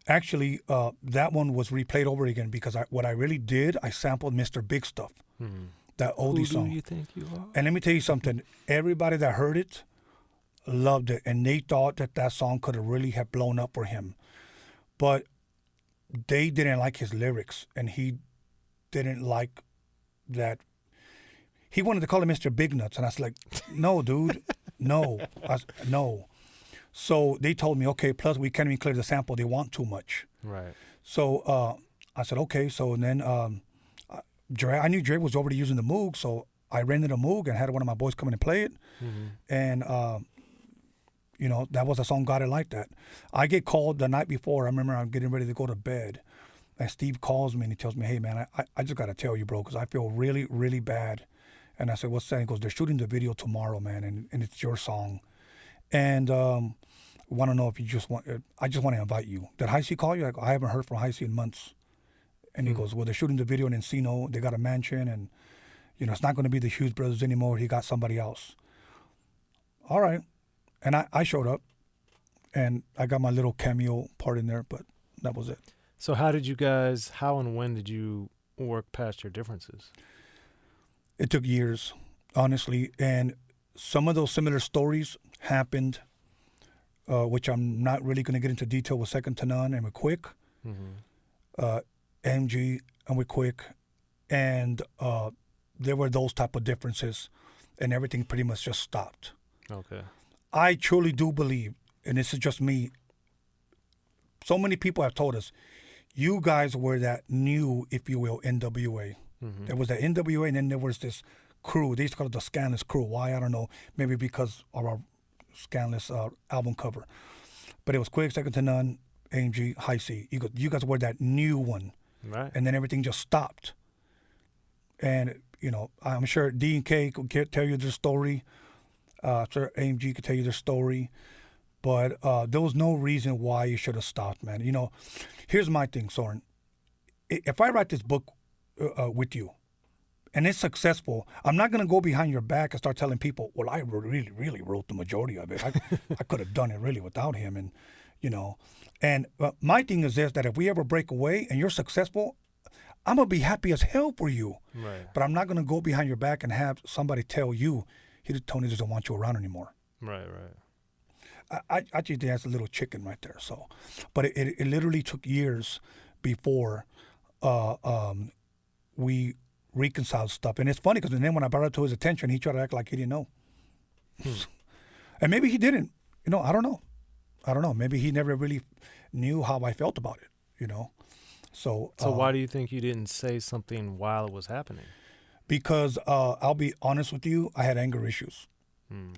Actually, that one was replayed over again because what I really did, I sampled Mr. Big Stuff, that oldie song. Who do you think you are? And let me tell you something. Everybody that heard it loved it, and they thought that song could have really have blown up for him. But they didn't like his lyrics, and he didn't like that. He wanted to call him Mr. Big Nuts, and I was like, no, dude, no. No. So they told me, okay, plus we can't even clear the sample. They want too much. Right. So I said, okay. So then I knew Dre was already using the Moog, so I rented a Moog and had one of my boys come in and play it. And, that was a song, "Got It Like That." I get called the night before. I remember I'm getting ready to go to bed. And Steve calls me and he tells me, "Hey, man, I just got to tell you, bro, because I feel really, really bad." And I said, "What's that?" He goes, "They're shooting the video tomorrow, man, and it's your song. And want to know if you just want, I just want to invite you." Did High C call you? I go, "I haven't heard from High C in months." And he goes, "Well, they're shooting the video in Encino. They got a mansion, and, it's not going to be the Hughes brothers anymore. He got somebody else." All right. And I showed up, and I got my little cameo part in there, but that was it. So how and when did you work past your differences? It took years, honestly. And some of those similar stories happened, which I'm not really going to get into detail with Second to None and with Quik, MG and with Quik. And there were those type of differences, and everything pretty much just stopped. Okay. I truly do believe, and this is just me, so many people have told us, you guys were that new, if you will, NWA. There was the NWA, and then there was this crew. They used to call it the Scandalous Crew. Why? I don't know. Maybe because of our Scandalous album cover. But it was Quik, Second to None, AMG, High C. You guys were that new one. Right. And then everything just stopped. And, I'm sure D&K could tell you their story. Sir AMG could tell you their story. But there was no reason why you should have stopped, man. Here's my thing, Soren. If I write this book with you, and it's successful, I'm not going to go behind your back and start telling people, well, I really, really wrote the majority of it. I could have done it really without him. And, and my thing is this, that if we ever break away and you're successful, I'm going to be happy as hell for you. Right. But I'm not going to go behind your back and have somebody tell you, Tony doesn't want you around anymore. Right. I actually think that's a little chicken right there. So, but it literally took years before we reconciled stuff. And it's funny because then when I brought it to his attention, he tried to act like he didn't know. And maybe he didn't. I don't know. Maybe he never really knew how I felt about it, So why do you think you didn't say something while it was happening? Because I'll be honest with you, I had anger issues.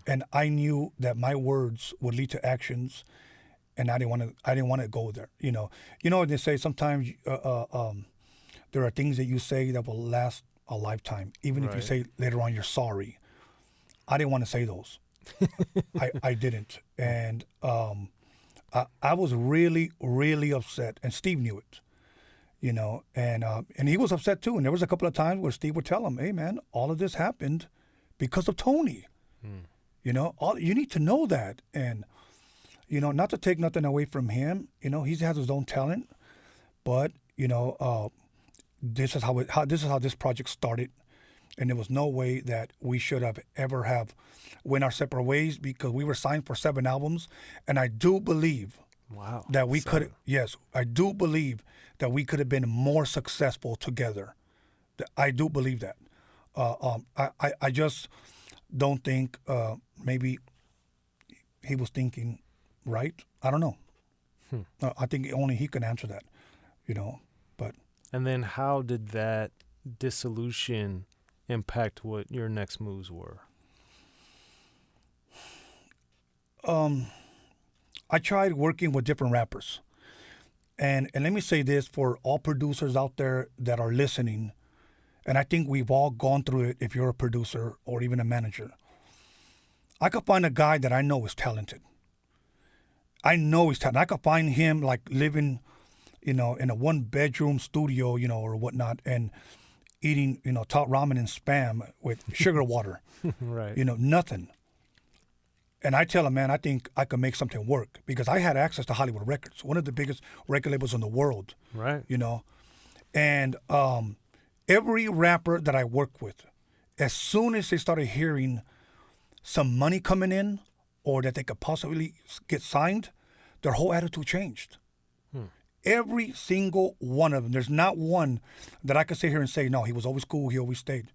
And I knew that my words would lead to actions, and I didn't want to go there. They say sometimes there are things that you say that will last a lifetime, even if you say later on you're sorry. I didn't want to say those. I didn't, and I was really, really upset, and Steve knew it. And he was upset too. And there was a couple of times where Steve would tell him, "Hey, man, all of this happened because of Tony. You need to know that." And, not to take nothing away from him, he has his own talent, but, this is how this project started. And there was no way that we should have ever went our separate ways, because we were signed for 7 albums. And I do believe that we could, yes, I do believe that we could have been more successful together. I do believe that. I just don't think maybe he was thinking right. I don't know. I think only he can answer that, but. And then how did that dissolution impact what your next moves were? I tried working with different rappers. And let me say this for all producers out there that are listening, and I think we've all gone through it if you're a producer or even a manager. I could find a guy that I know is talented. I could find him like living, in a 1-bedroom studio, or whatnot. And, eating, top ramen and Spam with sugar water. Right. Nothing. And I tell him, man, I think I could make something work because I had access to Hollywood Records, one of the biggest record labels in the world. Right. And every rapper that I work with, as soon as they started hearing some money coming in or that they could possibly get signed, their whole attitude changed. Every single one of them. There's not one that I could sit here and say, no, he was always cool, he always stayed.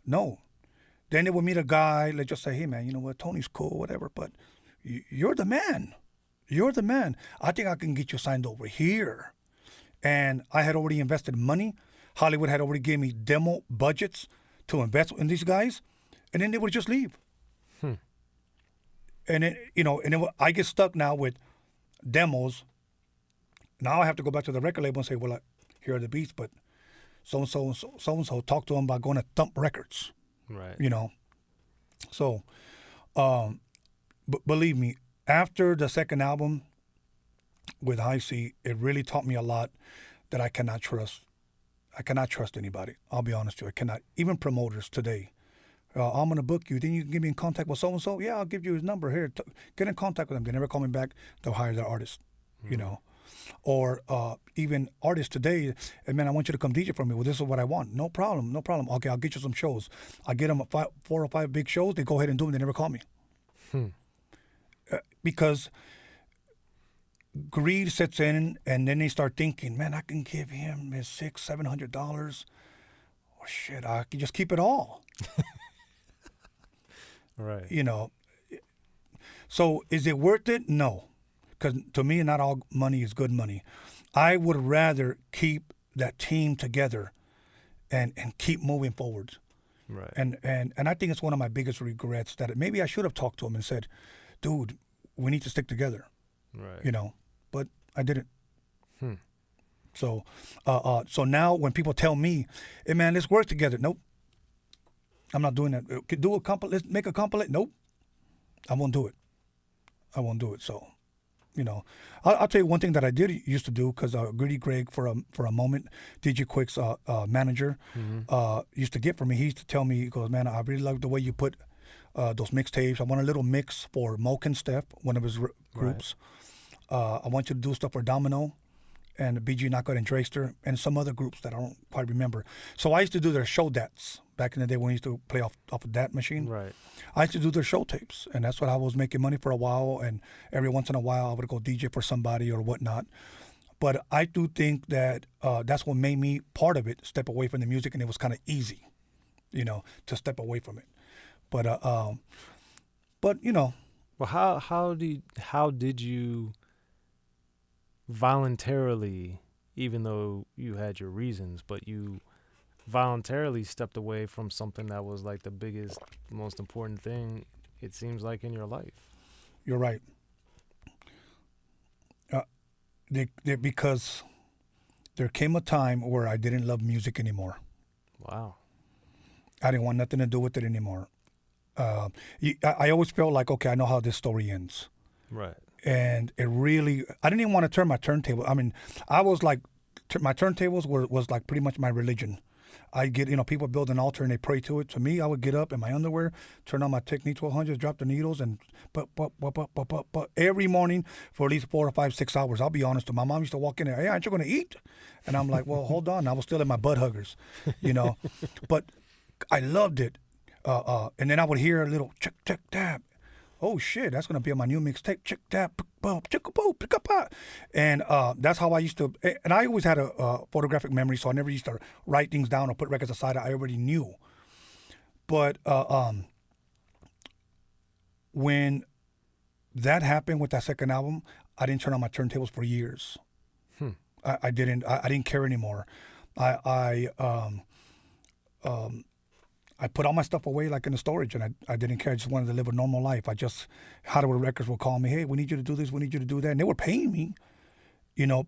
No. Then they would meet a guy, let's just say, hey, man, you know what, Tony's cool, whatever, but you're the man. You're the man. I think I can get you signed over here. And I had already invested money. Hollywood had already given me demo budgets to invest in these guys. And then they would just leave. And then, I get stuck now with demos. Now I have to go back to the record label and say, well, here are the beats, but so-and-so talk to them about going to Thump Records. Right. So, believe me, after the second album with High C, it really taught me a lot that I cannot trust. I cannot trust anybody. I'll be honest with you. I cannot. Even promoters today. I'm going to book you. Then you can give me in contact with so-and-so. Yeah, I'll give you his number here. Get in contact with them. They never call me back. They'll hire their artist, Or even artists today, hey, man, I want you to come DJ for me. Well, this is what I want. No problem. Okay, I'll get you some shows. I get them 4 or 5 big shows. They go ahead and do them. They never call me. Because greed sets in, and then they start thinking, man, I can give him his $600-$700. Oh, shit, I can just keep it all. Right. So is it worth it? No. Because to me, not all money is good money. I would rather keep that team together and keep moving forward. Right. And I think it's one of my biggest regrets that maybe I should have talked to him and said, dude, we need to stick together. Right. But I didn't. So now when people tell me, hey, man, let's work together. Nope. I'm not doing that. Let's make a compilation. Nope. I won't do it. So, I'll tell you one thing that I did used to do because Greedy Greg for a moment, DJ Quiks manager, used to get for me. He used to tell me, he goes, man, I really like the way you put those mixtapes. I want a little mix for Moke and Steph, one of his groups. Right. I want you to do stuff for Domino and BG Knockout and Dragster and some other groups that I don't quite remember. So I used to do their show dats back in the day when we used to play off a DAT machine. Right. I used to do their show tapes, and that's what I was making money for a while. And every once in a while, I would go DJ for somebody or whatnot. But I do think that that's what made me part of it, step away from the music, and it was kind of easy, to step away from it. But Well, how did you voluntarily, even though you had your reasons, but you voluntarily stepped away from something that was like the biggest, most important thing, it seems like, in your life? You're right. Because there came a time where I didn't love music anymore. Wow. I didn't want nothing to do with it anymore. I always felt like, okay, I know how this story ends. Right. And it really, I didn't even want to turn my turntable. I mean, I was like, my turntables was like pretty much my religion. I get, people build an altar and they pray to it. To me, I would get up in my underwear, turn on my Technique 1200s, drop the needles, and every morning for at least 4 or 5, 6 hours. I'll be honest. My mom used to walk in there, hey, aren't you going to eat? And I'm like, well, hold on. I was still in my butt huggers, But I loved it. And then I would hear a little check, check, tap. Oh, shit, that's going to be on my new mixtape. Check, tap, pick up. And that's how I used to. And I always had a photographic memory, so I never used to write things down or put records aside. I already knew. But when that happened with that second album, I didn't turn on my turntables for years. I didn't care anymore. I put all my stuff away like in the storage, and I didn't care. I just wanted to live a normal life. Hollywood Records would call me, hey, we need you to do this, we need you to do that. And they were paying me,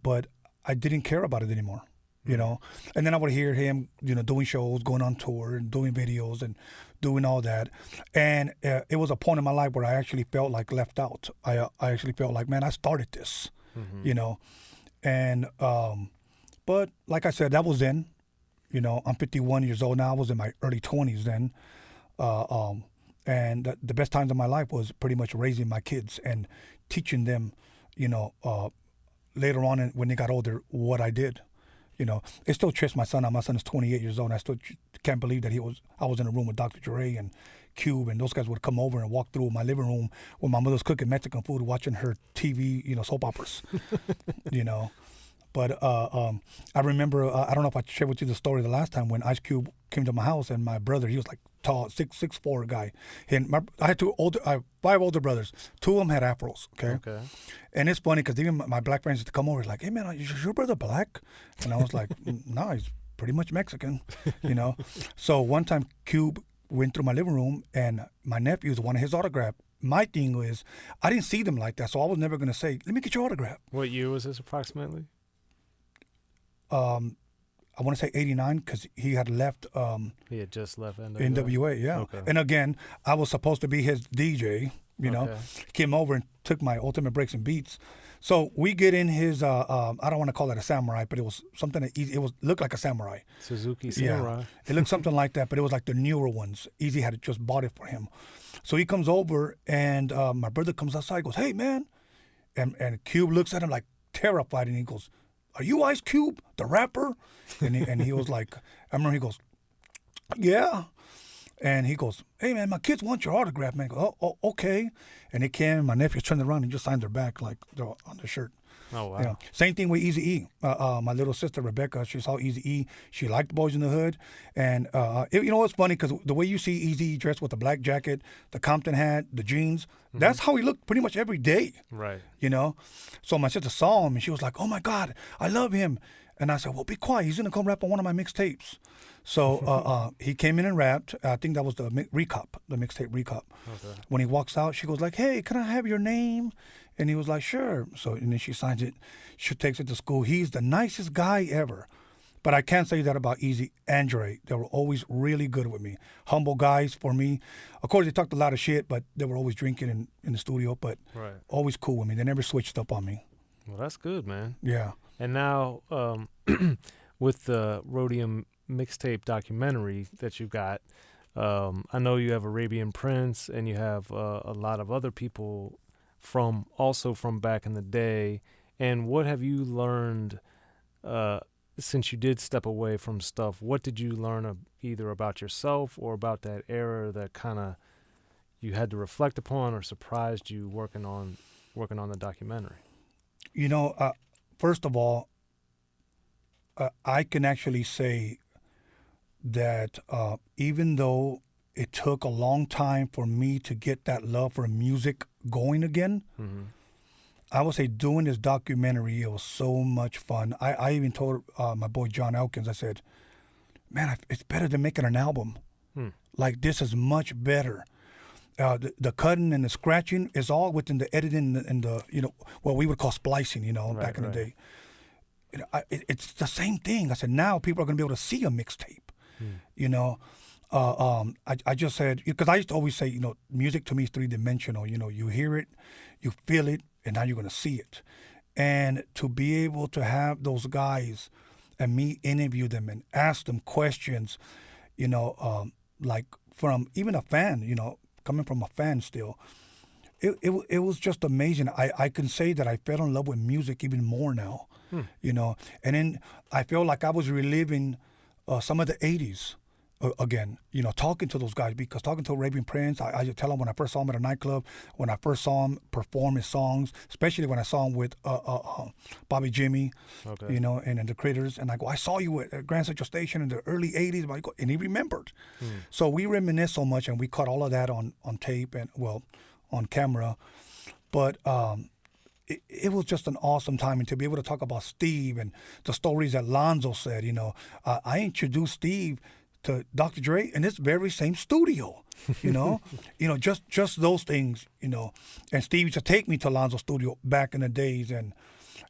but I didn't care about it anymore, And then I would hear him, doing shows, going on tour and doing videos and doing all that. And it was a point in my life where I actually felt like left out. I actually felt like, man, I started this, And, but like I said, that was then. You know, I'm 51 years old now. I was in my early 20s then. And the best times of my life was pretty much raising my kids and teaching them, you know, later on when they got older, what I did. You know, it still trips my son out. My son is 28 years old, and I still can't believe that I was in a room with Dr. Dre and Cube, and those guys would come over and walk through my living room when my mother's cooking Mexican food, watching her TV, you know, soap operas, you know. But I remember, I don't know if I shared with you the story the last time when Ice Cube came to my house, and my brother, he was like tall, 6'4" guy. And I had I have 5 older brothers. 2 of them had afros, okay? And it's funny because even my black friends used to come over like, hey, man, is your brother black? And I was like, no, he's pretty much Mexican, you know? So one time Cube went through my living room, and my nephews wanted his autograph. My thing was, I didn't see them like that, so I was never going to say, let me get your autograph. What year was this approximately? I want to say 89 because he had left. He had just left NWA, yeah. Okay. And again, I was supposed to be his DJ, you know. Came over and took my Ultimate Breaks and Beats. So we get in his, I don't want to call it a samurai, but it was something that looked like a samurai. Suzuki Samurai. Yeah. It looked something like that, but it was like the newer ones. Easy had just bought it for him. So he comes over, and my brother comes outside, goes, hey, man. And Cube looks at him like terrified, and he goes, are you Ice Cube, the rapper? And he was like, I remember he goes, yeah. And he goes, hey, man, my kids want your autograph, man. I go, oh, okay. And he came, and my nephew turned around and just signed their back, like, on the shirt. Oh, wow. You know, same thing with Eazy-E. My little sister, Rebecca, she saw Eazy-E. She liked Boys in the Hood. And, you know, it's funny because the way you see Eazy dressed with the black jacket, the Compton hat, the jeans, that's how he looked pretty much every day. Right. You know? So my sister saw him, and she was like, oh, my God, I love him. And I said, well, be quiet. He's going to come rap on one of my mixtapes. So he came in and rapped. I think that was the recap, the mixtape recap. Okay. When he walks out, she goes like, hey, can I have your name? And he was like, sure. So, and then she signs it. She takes it to school. He's the nicest guy ever. But I can't say that about Eazy and Dre. They were always really good with me. Humble guys for me. Of course, they talked a lot of shit, but they were always drinking in the studio, but always cool with me. They never switched up on me. Well, that's good, man. Yeah. And now with the Rhodium mixtape documentary that you got, I know you have Arabian Prince, and you have a lot of other people from back in the day. And what have you learned since you did step away from stuff? What did you learn either about yourself or about that era that kind of you had to reflect upon or surprised you working on the documentary? You know, first of all, I can actually say that even though it took a long time for me to get that love for music going again, I would say doing this documentary, it was so much fun. I even told my boy John Elkins, I said, man, it's better than making an album. Like, this is much better. The cutting and the scratching is all within the editing and the you know, what we would call splicing, you know, back in the day. You know, it's the same thing. I said, now people are going to be able to see a mixtape, you know. I just said, because I used to always say, you know, music to me is 3-dimensional. You know, you hear it, you feel it, and now you're going to see it. And to be able to have those guys and me interview them and ask them questions, you know, like from even a fan, you know, coming from a fan still, it was just amazing. I can say that I fell in love with music even more now, you know. And then I feel like I was reliving some of the 80s again, you know, talking to those guys, because talking to Arabian Prince, I just tell him when I first saw him at a nightclub, when I first saw him perform his songs, especially when I saw him with Bobby Jimmy, you know, and the Critters, and I go, I saw you at Grand Central Station in the early 80s, and he remembered. So we reminisce so much, and we caught all of that on tape and, well, on camera. But it was just an awesome time, and to be able to talk about Steve and the stories that Lonzo said, you know, I introduced Steve to Dr. Dre in this very same studio, you know, just those things, you know. And Steve used to take me to Lonzo's studio back in the days, and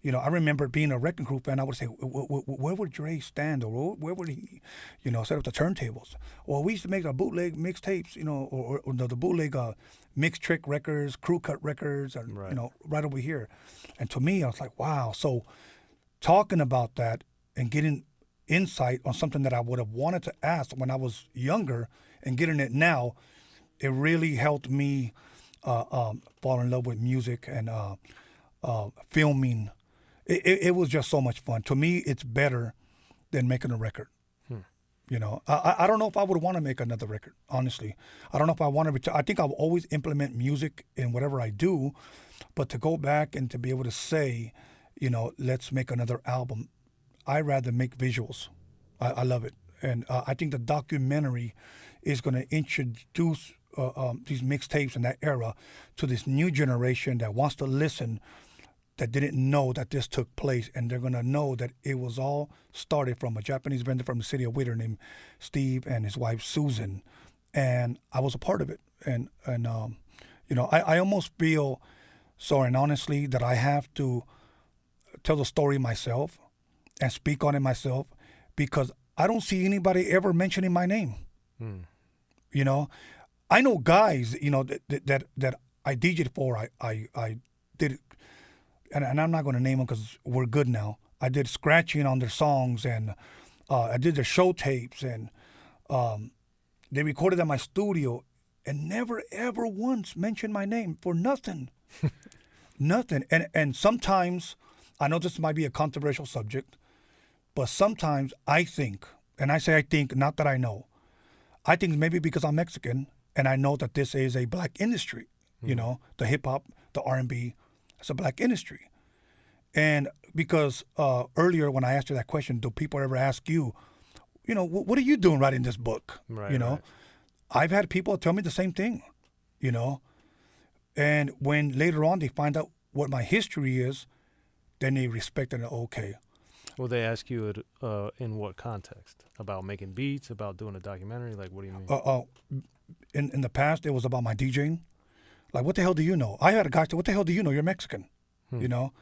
you know, I remember being a Wrecking Crew fan. I would say, where would Dre stand, or where would he, you know, set up the turntables? Well, we used to make our bootleg mixtapes, you know, or the bootleg mix trick records, crew cut records, and you know, right over here. And to me, I was like, wow. So talking about that and getting insight on something that I would have wanted to ask when I was younger, and getting it now, it really helped me fall in love with music and filming. It was just so much fun. To me, it's better than making a record. You know, I don't know if I would want to make another record, honestly. I don't know if I want to. I think I'll always implement music in whatever I do, but to go back and to be able to say, you know, let's make another album, I'd rather make visuals. I love it. And I think the documentary is going to introduce these mixtapes in that era to this new generation that wants to listen, that didn't know that this took place, and they're going to know that it was all started from a Japanese vendor from the city of Whittier named Steve and his wife Susan, and I was a part of it. And you know, I almost feel, Soren, honestly, that I have to tell the story myself and speak on it myself, because I don't see anybody ever mentioning my name. You know, I know guys, you know, that I DJ'd for. I did. And I'm not going to name them because we're good now. I did scratching on their songs, and I did their show tapes, and they recorded at my studio, and never, ever once mentioned my name for nothing. Nothing. And sometimes, I know this might be a controversial subject, but sometimes I think, and I say I think, not that I know, I think maybe because I'm Mexican, and I know that this is a black industry, you know, the hip-hop, the R&B, it's a black industry. And because earlier when I asked you that question, do people ever ask you, you know, what are you doing writing this book? Right, you know, right. I've had people tell me the same thing, you know. And when later on they find out what my history is, then they respect it. Okay. Will they ask you it, in what context? About making beats, about doing a documentary? Like, what do you mean? In the past, it was about my DJing. Like, what the hell do you know? I had a guy say, what the hell do you know? You're Mexican. You know?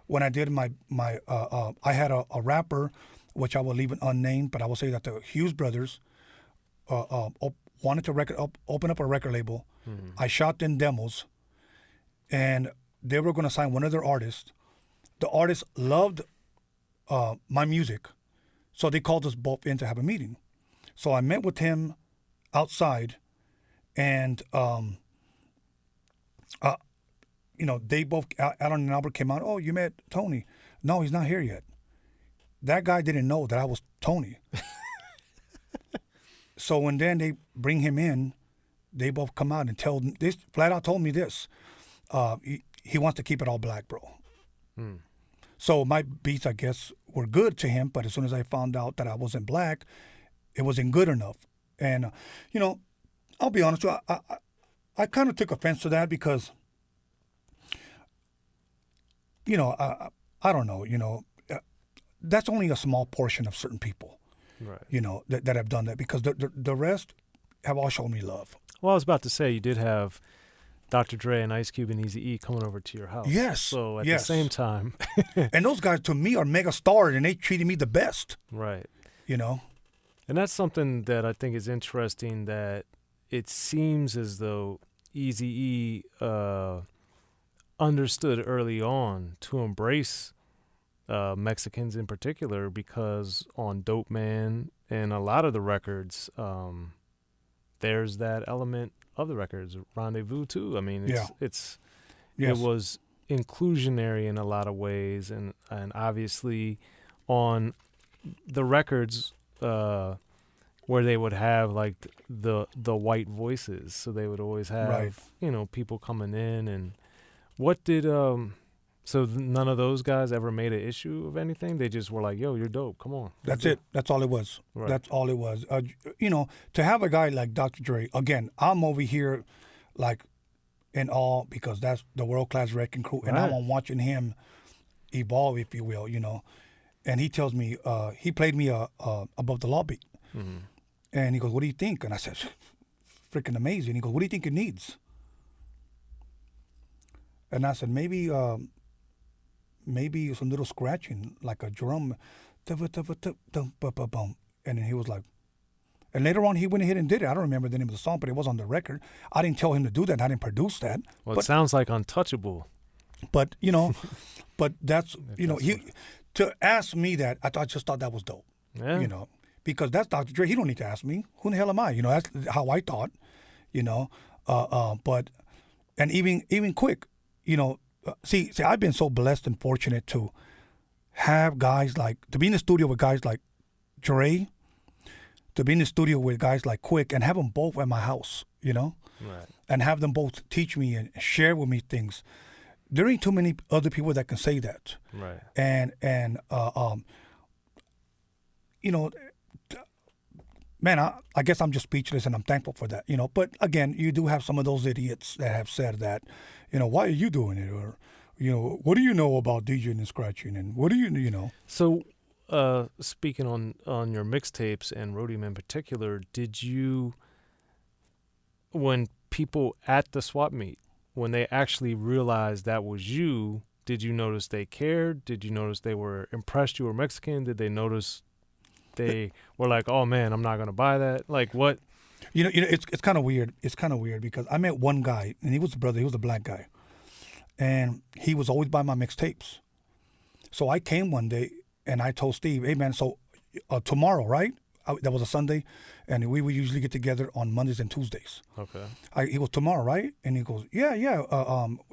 When I did my I had a rapper, which I will leave it unnamed, but I will say that the Hughes brothers wanted to open up a record label. I shot them demos, and they were going to sign one of their artists. The artist loved my music, so they called us both in to have a meeting. So I met with him outside, and you know, they both, Alan and Albert came out, oh, you met Tony. No, he's not here yet. That guy didn't know that I was Tony. So when then they bring him in, they both come out and tell this, flat out told me this. He wants to keep it all black, bro. So my beats, I guess, were good to him, but as soon as I found out that I wasn't black, it wasn't good enough. And, you know, I'll be honest with you, I kind of took offense to that because, you know, I don't know, you know, that's only a small portion of certain people, Right. you know, that have done that, because the rest have all shown me love. Well, I was about to say, you did have Dr. Dre and Ice Cube and Eazy-E coming over to your house. Yes. So at yes. the same time. And those guys, to me, are mega stars, and they treated me the best. Right. You know? And that's something that I think is interesting, that it seems as though Eazy-E understood early on to embrace Mexicans in particular, because on Dope Man and a lot of the records, there's that element of the records. Rendezvous too. I mean, it was inclusionary in a lot of ways, and obviously on the records where they would have like the white voices, so they would always have you know, people coming in. And what did so none of those guys ever made an issue of anything? They just were like, yo, you're dope, come on. That's it. That's all it was. Right. That's all it was. You know, to have a guy like Dr. Dre, again, I'm over here like in awe, because that's the world-class Wrecking Crew, and I'm watching him evolve, if you will, you know. And he tells me, he played me Above the Law beat. And he goes, what do you think? And I said, freaking amazing. He goes, what do you think it needs? And I said, maybe some little scratching, like a drum. And then he was like, and later on he went ahead and did it. I don't remember the name of the song, but it was on the record. I didn't tell him to do that. I didn't produce that. Well, it sounds like Untouchable. But, you know, but that's, you know, to ask me that, I just thought that was dope. Yeah. You know, because that's Dr. Dre. He don't need to ask me. Who the hell am I? You know, that's how I thought. You know, but and even Quik. You know, see, I've been so blessed and fortunate to have guys to be in the studio with guys like Dre, to be in the studio with guys like Quik, and have them both at my house. You know, right. And have them both teach me and share with me things. There ain't too many other people that can say that. Right. And you know, man, I guess I'm just speechless, and I'm thankful for that. You know, but again, you do have some of those idiots that have said that, you know, why are you doing it, or, you know, what do you know about DJing and scratching, and what do you know? So, speaking on your mixtapes and Rhodium in particular, did you, when people at the swap meet, when they actually realized that was you, did you notice they cared? Did you notice they were impressed you were Mexican? Did they notice they were like, oh man, I'm not gonna buy that? Like what? You know, it's kind of weird. It's kind of weird because I met one guy, and he was a brother. He was a black guy, and he was always buying my mixtapes. So I came one day and I told Steve, hey man, so tomorrow, right? That was a Sunday, and we would usually get together on Mondays and Tuesdays. Okay. He goes, tomorrow, right? And he goes, yeah.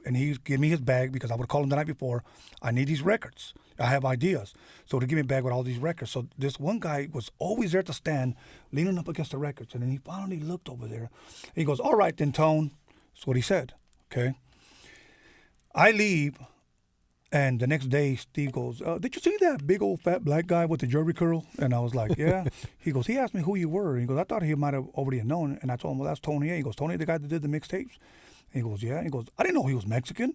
And he gave me his bag because I would call him the night before. I need these records. I have ideas. So to give me a bag with all these records. So this one guy was always there at the stand, leaning up against the records. And then he finally looked over there. He goes, all right then, Tone. That's what he said. Okay. I leave. And the next day, Steve goes, did you see that big old fat black guy with the Jerry curl? And I was like, yeah. He goes, he asked me who you were. And he goes, I thought he might have already known. And I told him, well, that's Tony. He goes, Tony, the guy that did the mixtapes? And he goes, yeah. And he goes, I didn't know he was Mexican.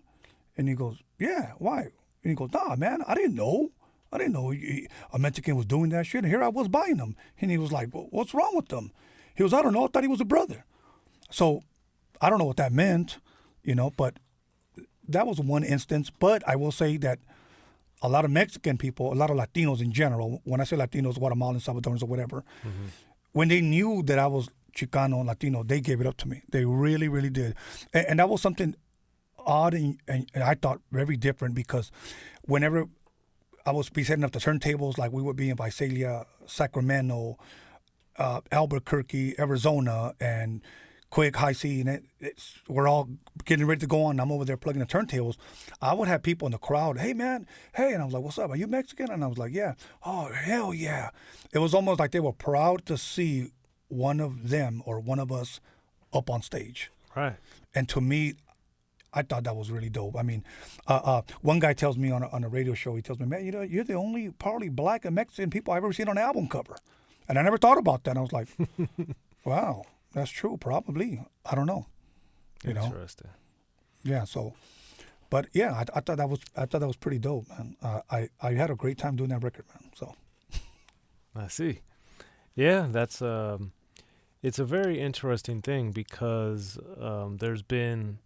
And he goes, yeah, why? And he goes, nah, man, I didn't know. A Mexican was doing that shit. And here I was buying them. And he was like, well, what's wrong with them? He goes, I don't know. I thought he was a brother. So I don't know what that meant, you know, but that was one instance. But I will say that a lot of Mexican people, a lot of Latinos in general, when I say Latinos, Guatemalans, Salvadorans, or whatever, when they knew that I was Chicano and Latino, they gave it up to me. They really, really did. And that was something odd and I thought very different, because whenever I was be setting up the turntables, like we would be in Visalia, Sacramento, Albuquerque, Arizona, and Quik, High C, and we're all getting ready to go on. I'm over there plugging the turntables. I would have people in the crowd, hey, man, hey. And I was like, what's up? Are you Mexican? And I was like, yeah. Oh, hell yeah. It was almost like they were proud to see one of them or one of us up on stage. Right. And to me, I thought that was really dope. I mean, one guy tells me on a radio show, he tells me, man, you know, you're the only probably black and Mexican people I've ever seen on an album cover. And I never thought about that. And I was like, wow. That's true, probably. I don't know. You know. Interesting. Yeah. So, but yeah, I thought that was pretty dope, man. I had a great time doing that record, man. So. I see. Yeah, that's it's a very interesting thing, because there's been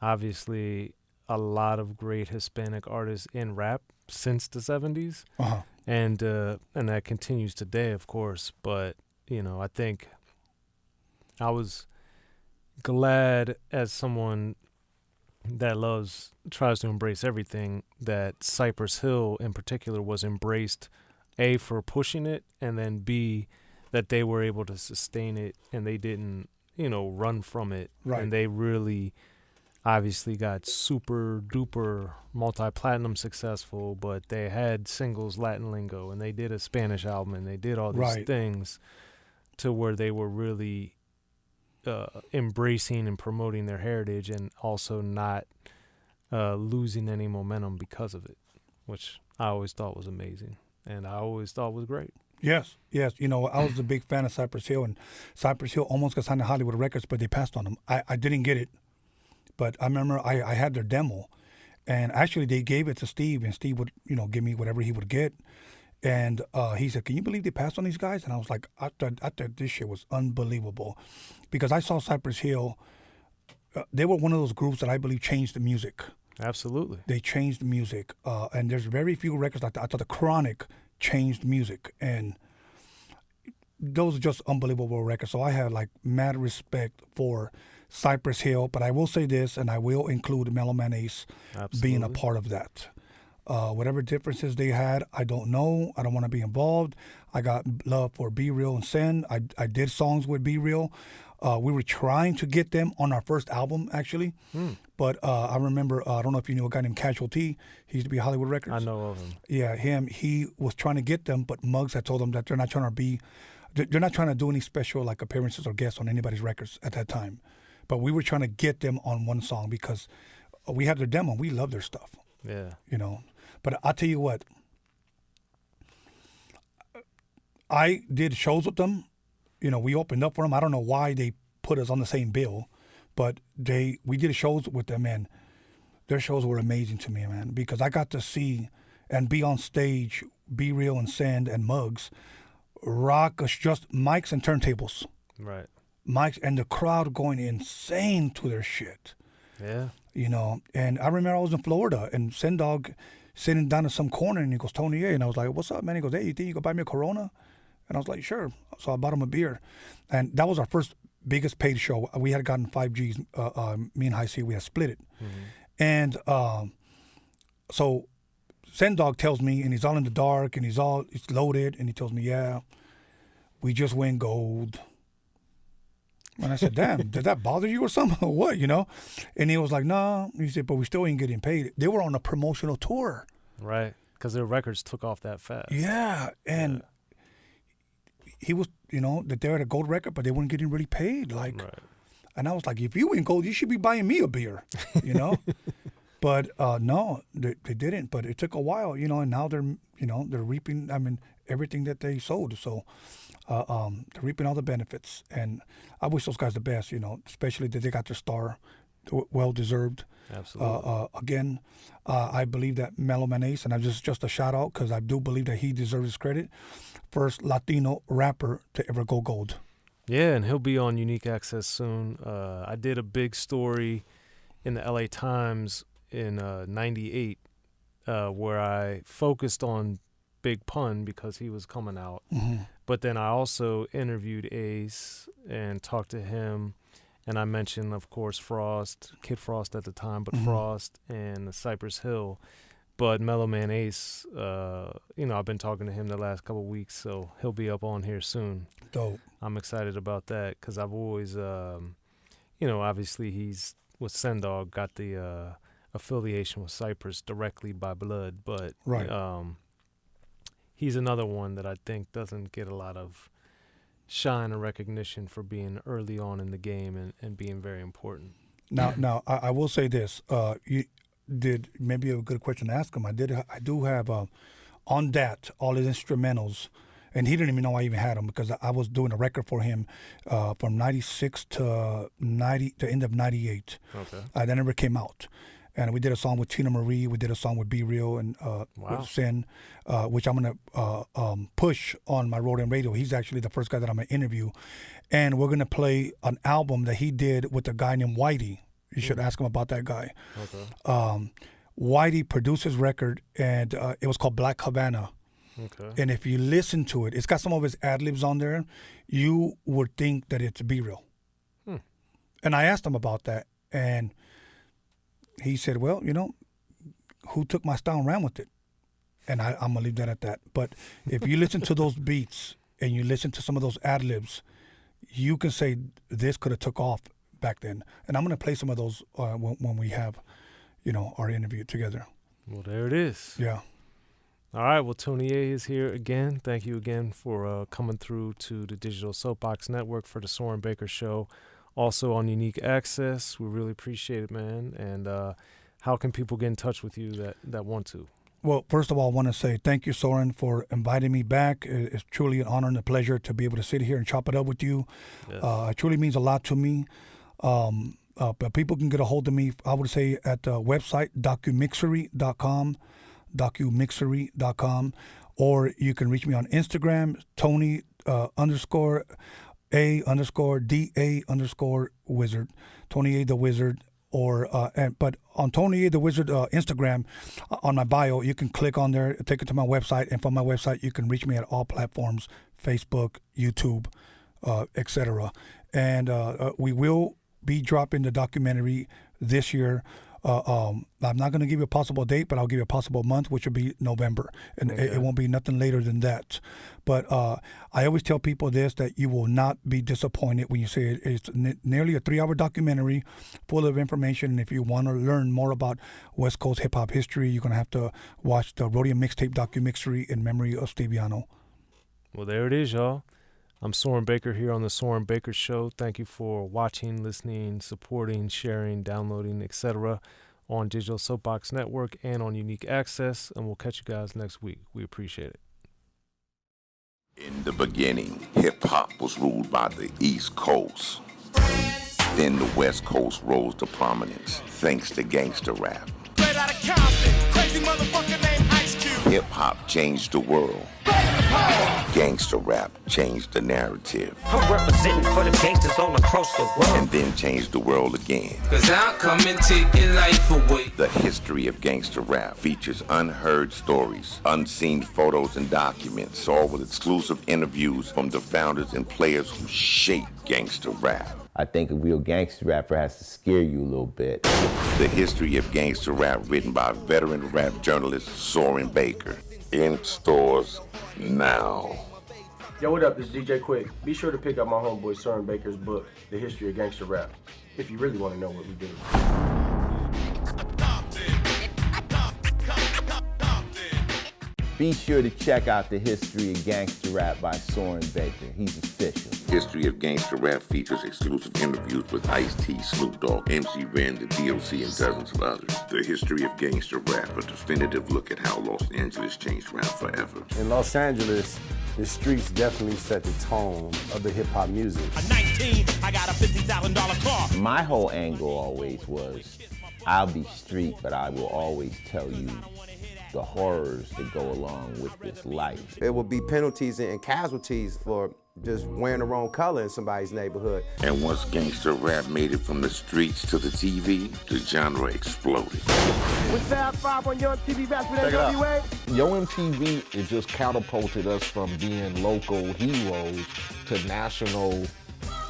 obviously a lot of great Hispanic artists in rap since the 70s, and that continues today, of course. But you know, I think I was glad, as someone that tries to embrace everything, that Cypress Hill in particular was embraced, A, for pushing it, and then B, that they were able to sustain it and they didn't, you know, run from it. Right. And they really obviously got super duper multi-platinum successful, but they had singles Latin Lingo, and they did a Spanish album, and they did all these things to where they were really embracing and promoting their heritage, and also not losing any momentum because of it, which I always thought was amazing, and I always thought was great. Yes. You know, I was a big fan of Cypress Hill, and Cypress Hill almost got signed to Hollywood Records, but they passed on them. I didn't get it, but I remember I had their demo, and actually they gave it to Steve, and Steve would, you know, give me whatever he would get. And he said, can you believe they passed on these guys? And I was like, I thought this shit was unbelievable, because I saw Cypress Hill. They were one of those groups that I believe changed the music. Absolutely. They changed the music. And there's very few records like that. I thought The Chronic changed music. And those are just unbelievable records. So I had like mad respect for Cypress Hill. But I will say this, and I will include Mellow Man Ace being a part of that. Whatever differences they had, I don't know. I don't want to be involved. I got love for Be Real and Send. I did songs with Be Real. We were trying to get them on our first album, actually. But I remember, I don't know if you knew a guy named Casualty. He used to be Hollywood Records. I know of him. Yeah, him. He was trying to get them, but Muggs had told him that they're not trying to do any special like appearances or guests on anybody's records at that time. But we were trying to get them on one song because we had their demo. We love their stuff. Yeah. You know. But I'll tell you what. I did shows with them. You know, we opened up for them. I don't know why they put us on the same bill, but we did shows with them, and their shows were amazing to me, man, because I got to see and be on stage, Be Real and Send and Muggs rock just mics and turntables. Right. Mics and the crowd going insane to their shit. Yeah. You know, and I remember I was in Florida and Send Dog sitting down in some corner and he goes, Tony A. And I was like, what's up, man? He goes, hey, you think you could buy me a Corona? And I was like, sure. So I bought him a beer. And that was our first biggest paid show. We had gotten 5 Gs. Me and High C, we had split it. And so Send Dog tells me, and he's all in the dark, and he's loaded, and he tells me, yeah, we just went gold. And I said, damn, did that bother you or something or what, you know? And he was like, no. He said, but we still ain't getting paid. They were on a promotional tour. Right, because their records took off that fast. Yeah, and he was, you know, that they're at a gold record, but they weren't getting really paid. Like, and I was like, if you ain't gold, you should be buying me a beer, you know? But no, they didn't. But it took a while, you know, and now they're reaping, I mean, everything that they sold. So they're reaping all the benefits. And I wish those guys the best, you know, especially that they got their star, well-deserved. Absolutely. Again, I believe that Mellow Man Ace, and I just a shout out because I do believe that he deserves his credit, first Latino rapper to ever go gold. Yeah, and he'll be on Unique Access soon. I did a big story in the LA Times in '98 where I focused on Big Pun because he was coming out. But then I also interviewed Ace and talked to him. And I mentioned, of course, Frost, Kid Frost at the time, but Frost and Cypress Hill. But Mellow Man Ace, you know, I've been talking to him the last couple of weeks, so he'll be up on here soon. Dope. I'm excited about that because I've always, you know, obviously he's with Send Dog, got the affiliation with Cypress directly by blood, but he's another one that I think doesn't get a lot of shine or recognition for being early on in the game and being very important. Now, I will say this. You did maybe a good question to ask him. I do have on that all his instrumentals, and he didn't even know I even had them because I was doing a record for him from '96 to end of '98. Okay. That never came out. And we did a song with Tina Marie. We did a song with Be Real and with Sin, which I'm going to push on my Road and Radio. He's actually the first guy that I'm going to interview. And we're going to play an album that he did with a guy named Whitey. You should ask him about that guy. Okay. Whitey produced his record, and it was called Black Havana. Okay. And if you listen to it, it's got some of his ad-libs on there. You would think that it's Be Real. And I asked him about that, and he said, well, you know, who took my style and ran with it? And I'm going to leave that at that. But if you listen to those beats and you listen to some of those ad-libs, you can say this could have took off back then. And I'm going to play some of those when we have, you know, our interview together. Well, there it is. Yeah. All right. Well, Tony A is here again. Thank you again for coming through to the Digital Soapbox Network for the Soren Baker Show. Also on Unique Access. We really appreciate it, man. And how can people get in touch with you that want to? Well, first of all, I want to say thank you, Soren, for inviting me back. It's truly an honor and a pleasure to be able to sit here and chop it up with you. Yes. It truly means a lot to me. But people can get a hold of me, I would say, at the website, documixery.com, or you can reach me on Instagram, Tony _A_DA_Wizard, Tony A the Wizard, but on Tony A the Wizard Instagram, on my bio, you can click on there, take it to my website, and from my website you can reach me at all platforms, Facebook, YouTube, etc. And we will be dropping the documentary this year I'm not going to give you a possible date, but I'll give you a possible month, which would be November, and it won't be nothing later than that. But I always tell people this, that you will not be disappointed when you see it. It's nearly a 3-hour documentary full of information, and if you want to learn more about West Coast hip-hop history, you're going to have to watch the Rodeo Mixtape documentary in memory of Steve Yano. Well, there it is, y'all. I'm Soren Baker here on the Soren Baker Show. Thank you for watching, listening, supporting, sharing, downloading, etc. on Digital Soapbox Network and on Unique Access, and we'll catch you guys next week. We appreciate it. In the beginning, hip-hop was ruled by the East Coast. Then the West Coast rose to prominence, thanks to gangster rap. Straight out of Compton, crazy motherfucker named Ice Cube. Hip-hop changed the world. Gangster rap changed the narrative. I'm representing for the gangsters all across the world. And then changed the world again. Cause I'll come and take your life away. The history of gangster rap features unheard stories, unseen photos and documents, all with exclusive interviews from the founders and players who shaped gangster rap. I think a real gangster rapper has to scare you a little bit. The history of gangster rap written by veteran rap journalist Soren Baker. In stores now. Yo, what up? This is DJ Quiks. Be sure to pick up my homeboy Soren Baker's book, The History of Gangster Rap, if you really want to know what we do. Be sure to check out The History of Gangster Rap by Soren Baker. He's official. History of Gangster Rap features exclusive interviews with Ice-T, Snoop Dogg, MC Ren, the D.O.C, and dozens of others. The History of Gangster Rap, a definitive look at how Los Angeles changed rap forever. In Los Angeles, the streets definitely set the tone of the hip-hop music. At 19, I got a $50,000 car. My whole angle always was, I'll be street, but I will always tell you the horrors that go along with this life. There will be penalties and casualties for just wearing the wrong color in somebody's neighborhood. And once gangster rap made it from the streets to the TV, the genre exploded. With Fab 5 on Your MTV Raps with NWA. Yo MTV, it just catapulted us from being local heroes to national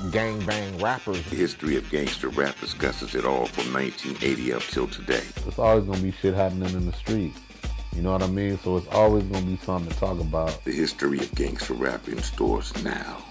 gangbang rappers. The history of gangster rap discusses it all from 1980 up till today. It's always gonna be shit happening in the streets. You know what I mean? So it's always gonna be something to talk about. The history of gangster rap in stores now.